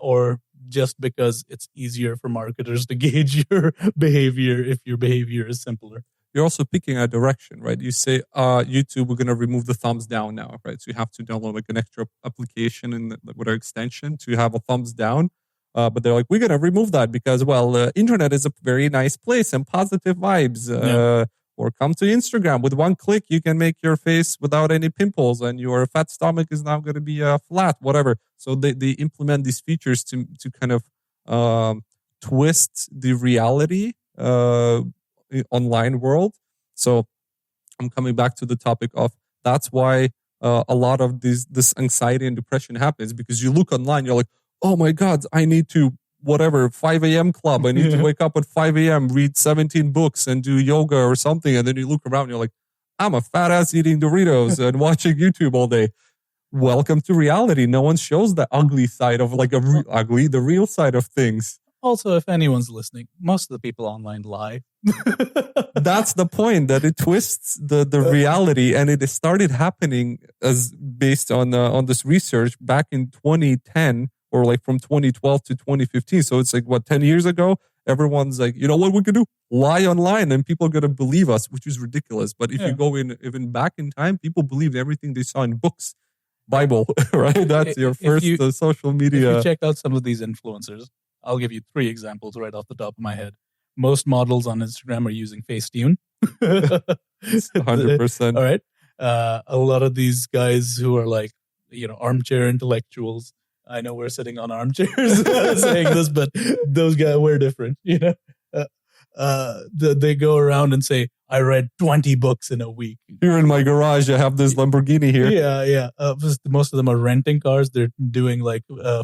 or just because it's easier for marketers to gauge your behavior if your behavior is simpler. You're also picking a direction, right? You say, YouTube, we're going to remove the thumbs down now, right? So you have to download like an extra application with our extension to have a thumbs down. But they're like, we're going to remove that because, well, internet is a very nice place and positive vibes. Or come to Instagram. With one click, you can make your face without any pimples and your fat stomach is now going to be flat, whatever. So they implement these features to kind of twist the reality online world. So I'm coming back to the topic of that's why a lot of this anxiety and depression happens, because you look online, you're like, oh my God, I need to 5 a.m. club. I need to wake up at 5 a.m., read 17 books and do yoga or something. And then you look around and you're like, I'm a fat ass eating Doritos and watching YouTube all day. Welcome to reality. No one shows the ugly side of the real side of things. Also, if anyone's listening, most of the people online lie. That's the point, that it twists the reality, and it started happening as based on this research back in 2010, or like from 2012 to 2015. So it's like 10 years ago. Everyone's like, you know what we can do? Lie online, and people are gonna believe us, which is ridiculous. But if you go in even back in time, people believed everything they saw in books, Bible, right? That's your first social media. If you check out some of these influencers, I'll give you 3 examples right off the top of my head. Most models on Instagram are using Facetune. 100%. All right. A lot of these guys who are like, armchair intellectuals. I know we're sitting on armchairs saying this, but those guys, we're different. They go around and say, I read 20 books in a week. Here in my garage, I have this Lamborghini here. Yeah. Most of them are renting cars. They're doing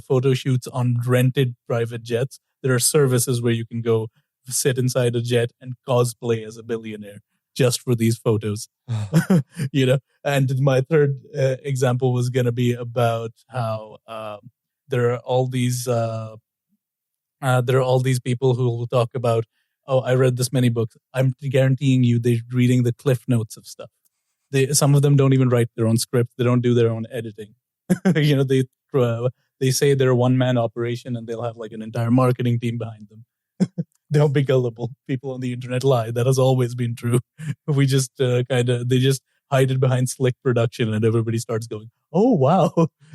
photo shoots on rented private jets. There are services where you can go sit inside a jet and cosplay as a billionaire just for these photos. And my third example was going to be about how there are all these people who will talk about, oh, I read this many books. I'm guaranteeing you they're reading the cliff notes of stuff. Some of them don't even write their own script. They don't do their own editing. They say they're a one-man operation and they'll have an entire marketing team behind them. Don't be gullible. People on the internet lie. That has always been true. We just they just hide it behind slick production, and everybody starts going, oh, wow,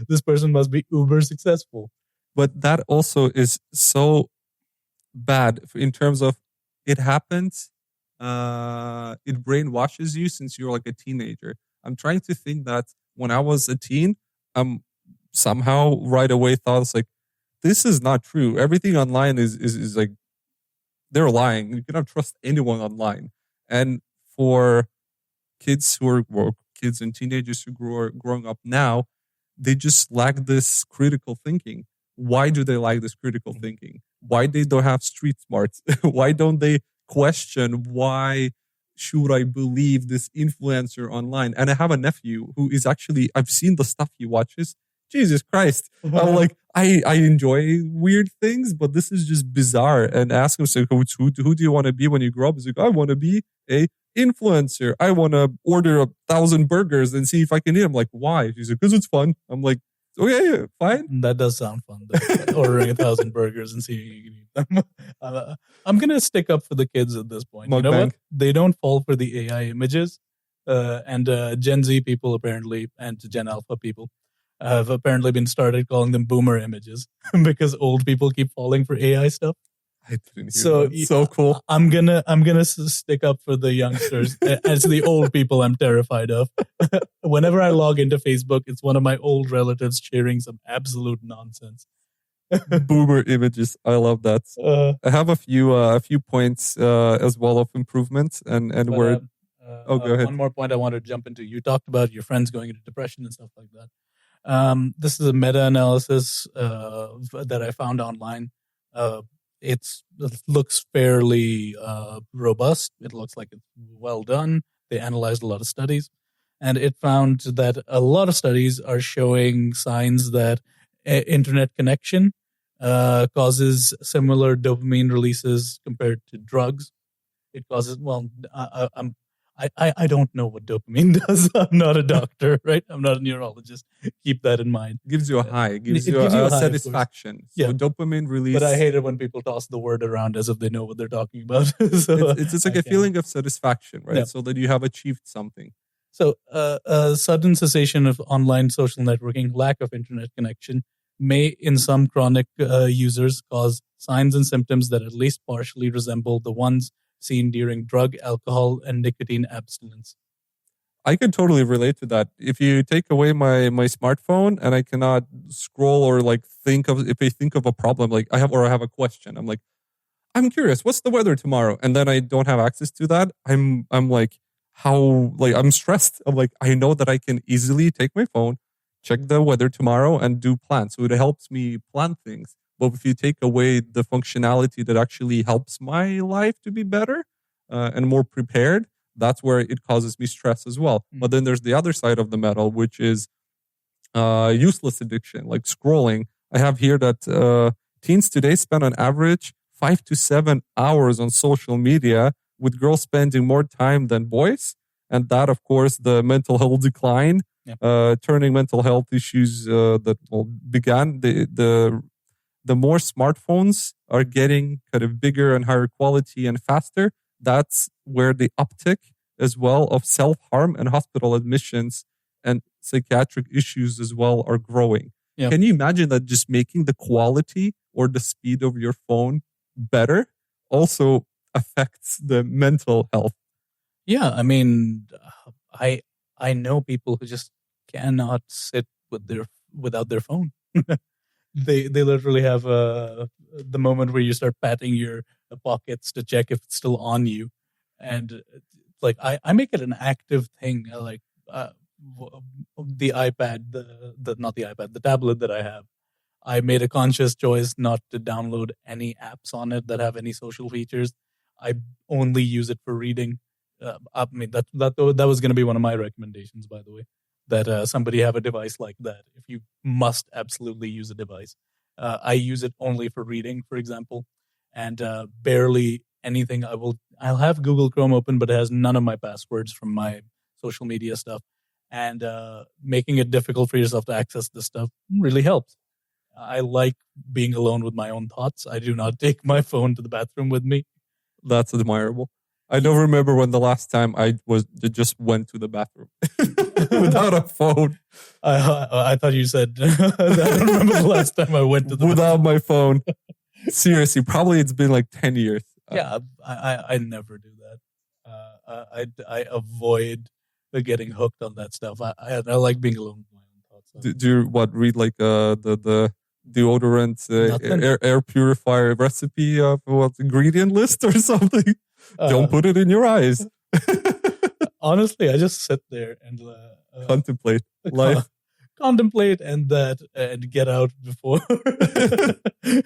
this person must be uber successful. But that also is so bad in terms of it happens. It brainwashes you since you're a teenager. I'm trying to think that when I was a teen, somehow right away thought this is not true. Everything online is they're lying. You cannot trust anyone online. And for kids kids and teenagers who are growing up now, they just lack this critical thinking. Why do they lack this critical thinking? Why they don't have street smarts? Why don't they question, why should I believe this influencer online? And I have a nephew who is actually, I've seen the stuff he watches. Jesus Christ. I'm I enjoy weird things, but this is just bizarre. And ask him, who do you want to be when you grow up? He's like, I want to be a influencer. I want to order 1,000 burgers and see if I can eat them. I'm like, why? He's like, because it's fun. I'm like, Okay, fine. That does sound fun, though. Ordering 1,000 burgers and seeing you can eat them. I'm going to stick up for the kids at this point. You know what? Mukbang. They don't fall for the AI images. And Gen Z people apparently, and Gen Alpha people, have apparently been started calling them boomer images because old people keep falling for AI stuff. I didn't hear that. So cool. I'm gonna stick up for the youngsters. As the old people, I'm terrified of. Whenever I log into Facebook, it's one of my old relatives cheering some absolute nonsense. Boomer images. I love that. I have a few points as well of improvement and where. Go ahead. One more point I want to jump into. You talked about your friends going into depression and stuff like that. This is a meta-analysis that I found online. It looks fairly robust. It looks like it's well done. They analyzed a lot of studies, and it found that a lot of studies are showing signs that internet connection causes similar dopamine releases compared to drugs. It causes, well, I don't know what dopamine does. I'm not a doctor, right? I'm not a neurologist. Keep that in mind. Gives you a high. Gives you a high, satisfaction. So yeah. Dopamine release. But I hate it when people toss the word around as if they know what they're talking about. So it's like a feeling of satisfaction, right? Yeah. So that you have achieved something. So sudden cessation of online social networking, lack of internet connection, may in some chronic users cause signs and symptoms that at least partially resemble the ones seen during drug, alcohol, and nicotine abstinence. I can totally relate to that. If you take away my smartphone and I cannot scroll or like if I think of a problem, like I have a question, I'm like, I'm curious, what's the weather tomorrow? And then I don't have access to that. I'm like, I'm stressed. I'm like, I know that I can easily take my phone, check the weather tomorrow, and do plans. So it helps me plan things. But if you take away the functionality that actually helps my life to be better and more prepared, that's where it causes me stress as well. Mm-hmm. But then there's the other side of the medal, which is useless addiction, like scrolling. I have here that teens today spend on average 5 to 7 hours on social media, with girls spending more time than boys. And that, of course, the mental health decline, turning mental health issues that began the more smartphones are getting kind of bigger and higher quality and faster, that's where the uptick as well of self-harm and hospital admissions and psychiatric issues as well are growing. Yep. Can you imagine that just making the quality or the speed of your phone better also affects the mental health? Yeah, I mean, I know people who just cannot sit without their phone. They literally have the moment where you start patting your pockets to check if it's still on you, and like I make it an active thing. Like the iPad, the tablet that I have, I made a conscious choice not to download any apps on it that have any social features. I only use it for reading. I mean that was going to be one of my recommendations, by the way. That somebody have a device like that. If you must absolutely use a device, I use it only for reading, for example, and barely anything. I'll have Google Chrome open, but it has none of my passwords from my social media stuff, and making it difficult for yourself to access this stuff really helps. I like being alone with my own thoughts. I do not take my phone to the bathroom with me. That's admirable. I don't remember when the last time I just went to the bathroom without a phone. I thought you said I don't remember the last time I went to the without my phone. Seriously, probably it's been like 10 years. Yeah, I never do that. I avoid getting hooked on that stuff. I like being alone with my own thoughts. Do you read like the deodorant air purifier recipe of ingredient list or something? Don't put it in your eyes. Honestly, I just sit there and contemplate life. Contemplate and get out before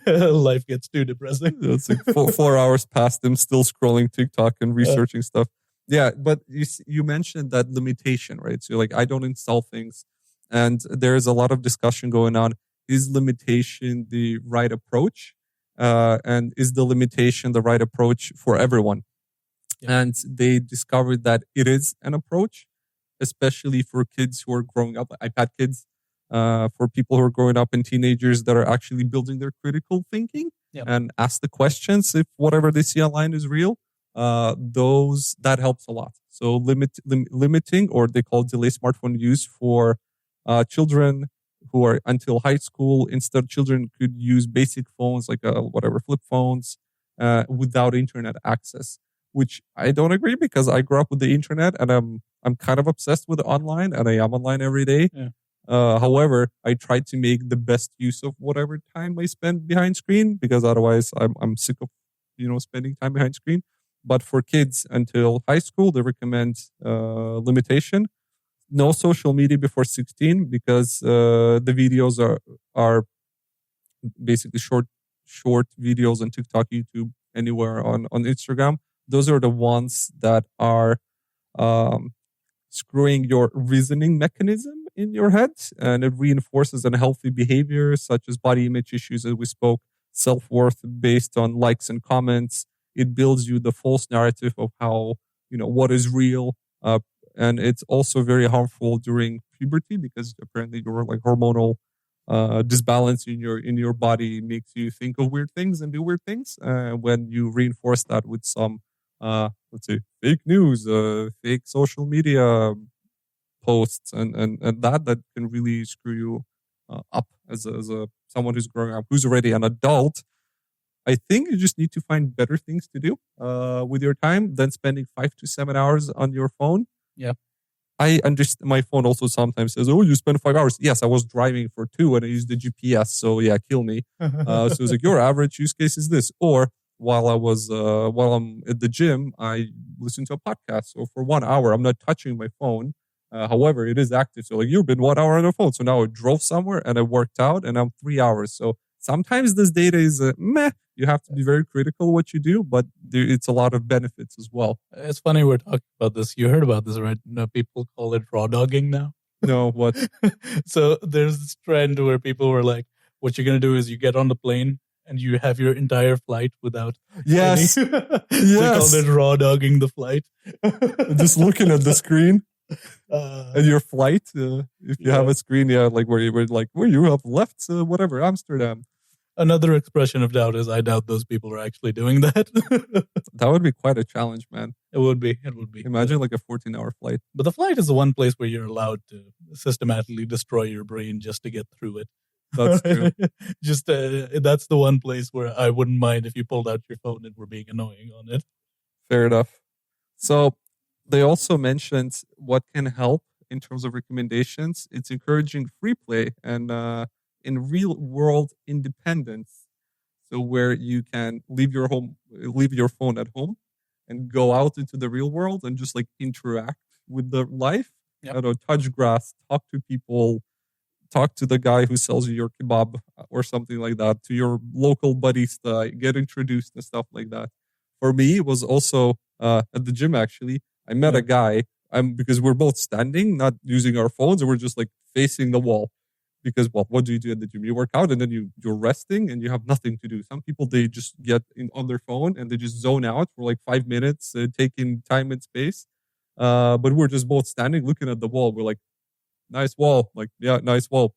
life gets too depressing. It's like 4 hours past them still scrolling TikTok and researching stuff. Yeah, but you mentioned that limitation, right? So like I don't install things, and there's a lot of discussion going on. Is limitation the right approach? And is the limitation the right approach for everyone? Yeah. And they discovered that it is an approach, especially for kids who are growing up, iPad kids. for people who are growing up and teenagers that are actually building their critical thinking and ask the questions if whatever they see online is real. That helps a lot. So limiting, or they call delay smartphone use for children who are until high school. Instead, children could use basic phones like whatever flip phones without internet access, which I don't agree, because I grew up with the internet and I'm kind of obsessed with online, and I am online every day. Yeah. However, I try to make the best use of whatever time I spend behind screen, because otherwise I'm sick of spending time behind screen. But for kids until high school, they recommend limitation. No social media before 16, because the videos are basically short videos on TikTok, YouTube, anywhere on Instagram. Those are the ones that are screwing your reasoning mechanism in your head, and it reinforces unhealthy behavior such as body image issues, as we spoke, self-worth based on likes and comments. It builds you the false narrative of how, what is real. And it's also very harmful during puberty, because apparently your hormonal disbalance in your body makes you think of weird things and do weird things. When you reinforce that with some, let's say, fake news, fake social media posts, and that can really screw you up as a someone who's growing up, who's already an adult. I think you just need to find better things to do with your time than spending 5 to 7 hours on your phone. Yeah. I understand. My phone also sometimes says, "Oh, you spent 5 hours." Yes, I was driving for 2 and I used the GPS. So yeah, kill me. So it's like, your average use case is this. Or while I'm at the gym, I listen to a podcast. So for 1 hour, I'm not touching my phone. However, it is active. So you've been 1 hour on your phone. So now I drove somewhere and I worked out, and I'm 3 hours. So sometimes this data is meh. You have to be very critical what you do, but it's a lot of benefits as well. It's funny we're talking about this. You heard about this, right? No, people call it raw dogging now. No, what? So there's this trend where people were like, what you're going to do is you get on the plane and you have your entire flight without yes. They yes. called it raw dogging the flight. Just looking at the screen. And your flight, if you have a screen, like where you have left, whatever, Amsterdam. Another expression of doubt is I doubt those people are actually doing that. That would be quite a challenge, man. It would be. Imagine like a 14-hour flight. But the flight is the one place where you're allowed to systematically destroy your brain just to get through it. That's true. Just that's the one place where I wouldn't mind if you pulled out your phone and were being annoying on it. Fair enough. So they also mentioned what can help in terms of recommendations. It's encouraging free play and in real world independence. So where you can leave your phone at home and go out into the real world and just like interact with the life. Yep. I don't know, touch grass, talk to people, talk to the guy who sells you your kebab or something like that, to your local barista, get introduced and stuff like that. For me, it was also at the gym, actually. I met a guy, because we're both standing, not using our phones, and we're just like facing the wall. Because, what do you do at the gym? You work out and then you're resting and you have nothing to do. Some people, they just get on their phone and they just zone out for like 5 minutes, taking time and space. But we're just both standing, looking at the wall. We're like, nice wall. Like, yeah, nice wall.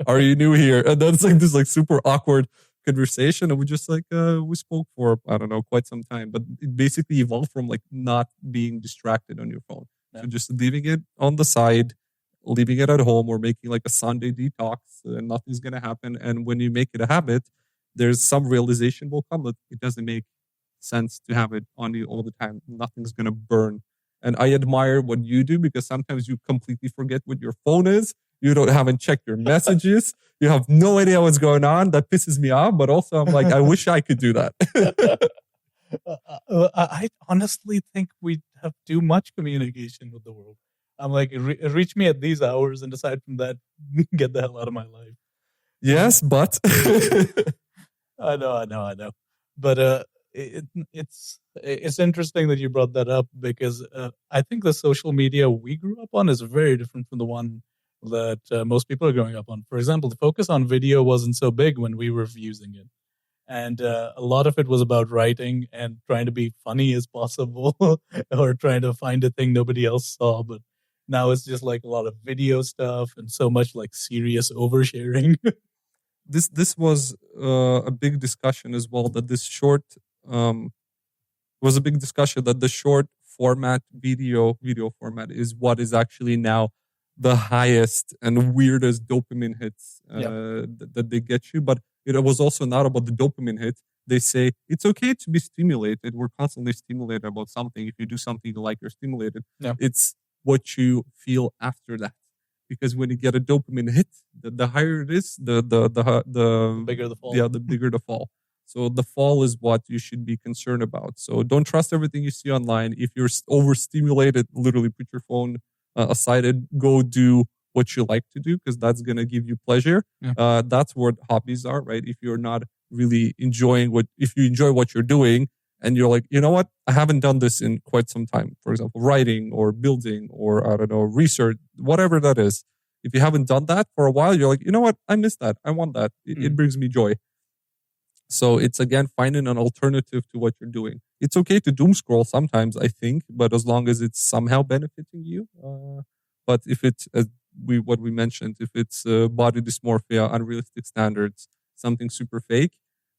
Are you new here? And that's like this like super awkward conversation. And we just like, we spoke for, I don't know, quite some time. But it basically evolved from like not being distracted on your phone. Yeah. So just leaving it on the side, leaving it at home, or making like a Sunday detox, and nothing's going to happen. And when you make it a habit, there's some realization will come that it doesn't make sense to have it on you all the time. Nothing's going to burn. And I admire what you do, because sometimes you completely forget what your phone is. You haven't checked your messages. You have no idea what's going on. That pisses me off. But also I'm like, I wish I could do that. I honestly think we have too much communication with the world. I'm like, reach me at these hours, and aside from that, get the hell out of my life. Yes, but I know. But it's interesting that you brought that up, because I think the social media we grew up on is very different from the one that most people are growing up on. For example, the focus on video wasn't so big when we were using it. And a lot of it was about writing and trying to be funny as possible or trying to find a thing nobody else saw. But Now it's just like a lot of video stuff and so much like serious oversharing. This was a big discussion as well, that this short was a big discussion that the short format video format is what is actually now the highest and weirdest dopamine hits that they get you. But it was also not about the dopamine hit. They say it's okay to be stimulated. We're constantly stimulated about something. If you do something you like, you're stimulated. Yeah. It's what you feel after that. Because when you get a dopamine hit, the higher it is, the bigger the fall. Yeah, the bigger the fall. So the fall is what you should be concerned about. So don't trust everything you see online. If you're overstimulated, literally put your phone aside and go do what you like to do, because that's going to give you pleasure. Yeah. That's what hobbies are, right? If you're not really enjoying if you enjoy what you're doing and you're like, you know what, I haven't done this in quite some time. For example, writing or building or I don't know, research, whatever that is. If you haven't done that for a while, you're like, you know what, I miss that. I want that. It brings me joy. So it's again finding an alternative to what you're doing. It's okay to doom scroll sometimes, I think, but as long as it's somehow benefiting you. But if it's what we mentioned, if it's body dysmorphia, unrealistic standards, something super fake,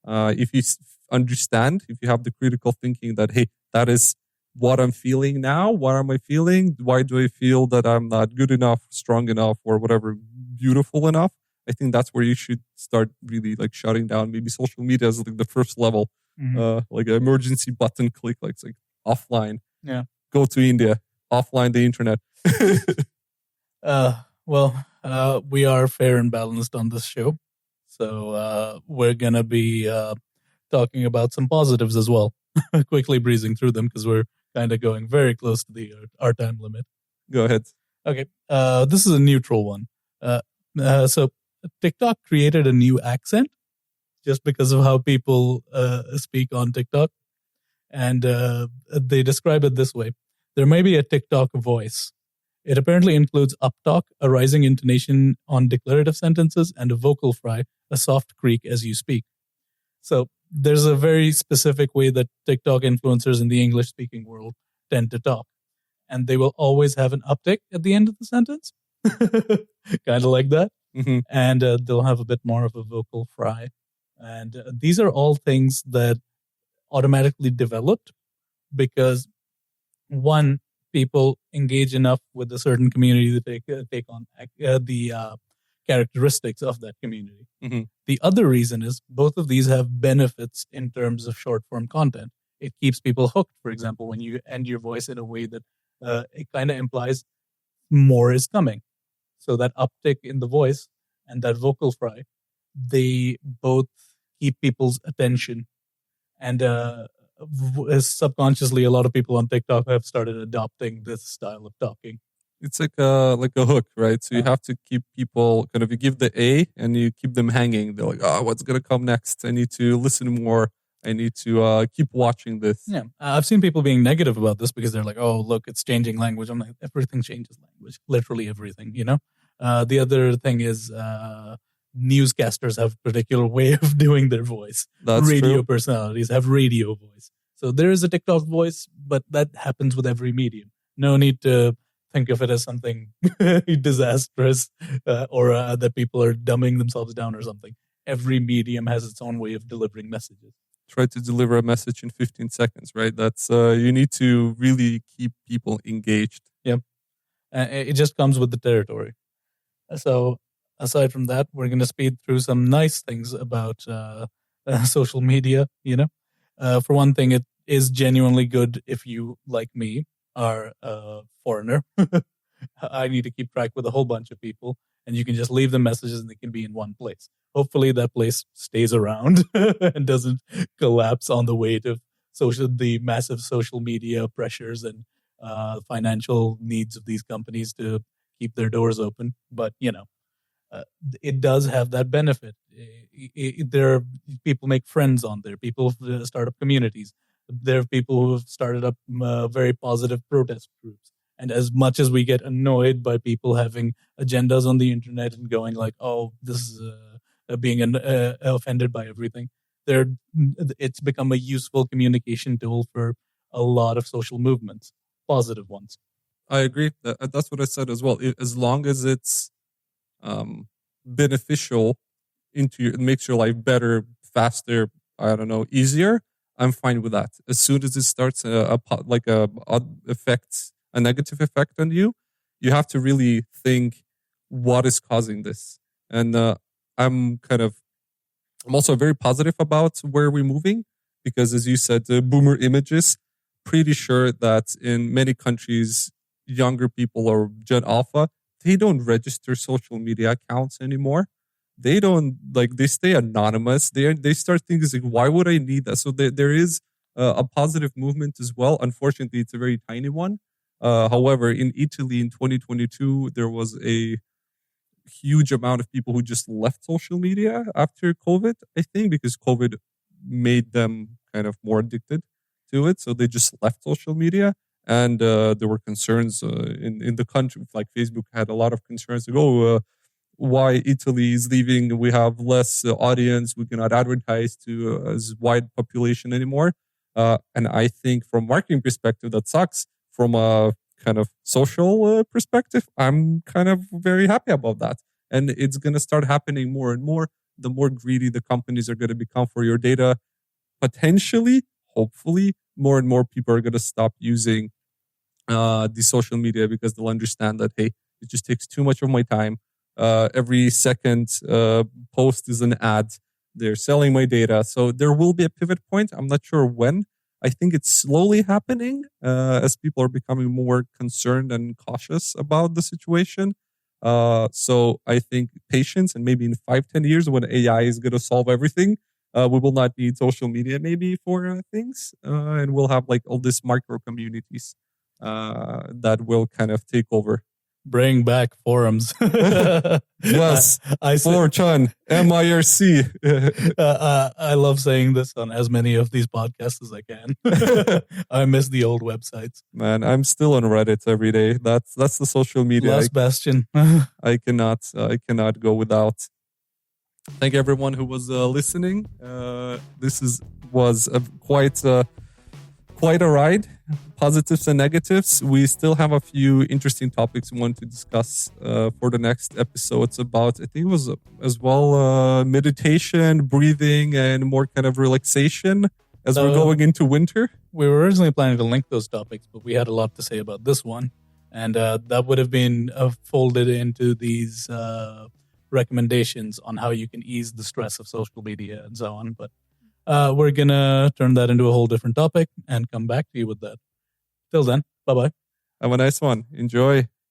if you understand, if you have the critical thinking that, hey, that is what I'm feeling now. What am I feeling? Why do I feel that I'm not good enough, strong enough, or whatever, beautiful enough? I think that's where you should start really like shutting down. Maybe social media is like the first level, like an emergency button click, like it's like offline. Yeah. Go to India, offline the internet. We are fair and balanced on this show. So we're going to be talking about some positives as well. Quickly breezing through them because we're kind of going very close to our time limit. Go ahead. Okay. This is a neutral one. So TikTok created a new accent just because of how people speak on TikTok. And they describe it this way. There may be a TikTok voice. It apparently includes uptalk, a rising intonation on declarative sentences, and a vocal fry, a soft creak as you speak. So there's a very specific way that TikTok influencers in the English-speaking world tend to talk. And they will always have an uptick at the end of the sentence. Kind of like that. Mm-hmm. And they'll have a bit more of a vocal fry. And these are all things that automatically developed because, one, people engage enough with a certain community to take on the characteristics of that community. Mm-hmm. The other reason is both of these have benefits in terms of short-form content. It keeps people hooked, for example, when you end your voice in a way that it kind of implies more is coming. So that uptick in the voice and that vocal fry, they both keep people's attention. And subconsciously, a lot of people on TikTok have started adopting this style of talking. It's like a hook, right? So you have to keep people kind of, you give the A and you keep them hanging. They're like, oh, what's going to come next? I need to listen more. I need to keep watching this. Yeah, I've seen people being negative about this because they're like, oh, look, it's changing language. I'm like, everything changes language, literally everything, you know? The other thing is newscasters have a particular way of doing their voice. That's radio true. Personalities have radio voice. So there is a TikTok voice, but that happens with every medium. No need to think of it as something disastrous or that people are dumbing themselves down or something. Every medium has its own way of delivering messages. Try to deliver a message in 15 seconds, right? That's you need to really keep people engaged. Yep. It just comes with the territory. So aside from that, we're going to speed through some nice things about social media, you know. For one thing, it is genuinely good if you, like me, are a foreigner. I need to keep track with a whole bunch of people, and you can just leave them messages and they can be in one place. Hopefully that place stays around and doesn't collapse on the weight of the massive social media pressures and financial needs of these companies to keep their doors open. But, you know, it does have that benefit. People make friends on there. People start up communities. There are people who have started up very positive protest groups. And as much as we get annoyed by people having agendas on the internet and going like, oh, this is being offended by everything, it's become a useful communication tool for a lot of social movements, positive ones. I agree. That's what I said as well. As long as it's beneficial it makes your life better, faster, I don't know, easier, I'm fine with that. As soon as it starts a negative effect on you, you have to really think what is causing this. And I'm I'm also very positive about where we're moving because, as you said, the boomer images, pretty sure that in many countries, younger people or Gen Alpha, they don't register social media accounts anymore. They don't they stay anonymous. They start thinking like, why would I need that? So there is a positive movement as well. Unfortunately, it's a very tiny one. However, in Italy in 2022, there was a huge amount of people who just left social media after COVID, I think, because COVID made them kind of more addicted to it. So they just left social media. And there were concerns in the country, like Facebook had a lot of concerns to go, why Italy is leaving. We have less audience. We cannot advertise to as wide population anymore. And I think from marketing perspective, that sucks. From a kind of social perspective, I'm kind of very happy about that. And it's going to start happening more and more. The more greedy the companies are going to become for your data, potentially, hopefully, more and more people are going to stop using the social media because they'll understand that, hey, it just takes too much of my time. Every second post is an ad. They're selling my data. So there will be a pivot point. I'm not sure when. I think it's slowly happening as people are becoming more concerned and cautious about the situation. So I think patience, and maybe in 5-10 years when AI is going to solve everything, we will not need social media maybe for things. And we'll have like all these micro communities that will kind of take over. Bring back forums. Yes, I 4chan, MIRC. I love saying this on as many of these podcasts as I can. I miss the old websites. Man, I'm still on Reddit every day. That's the social media. Last bastion. I cannot go without. Thank everyone who was listening. This was quite a ride. Positives and negatives. We still have a few interesting topics we want to discuss for the next episodes about, I think it was as well, meditation, breathing, and more kind of relaxation as we're going into winter. We were originally planning to link those topics, but we had a lot to say about this one. And that would have been folded into these recommendations on how you can ease the stress of social media and so on. But we're going to turn that into a whole different topic and come back to you with that. Till then, bye-bye. Have a nice one. Enjoy.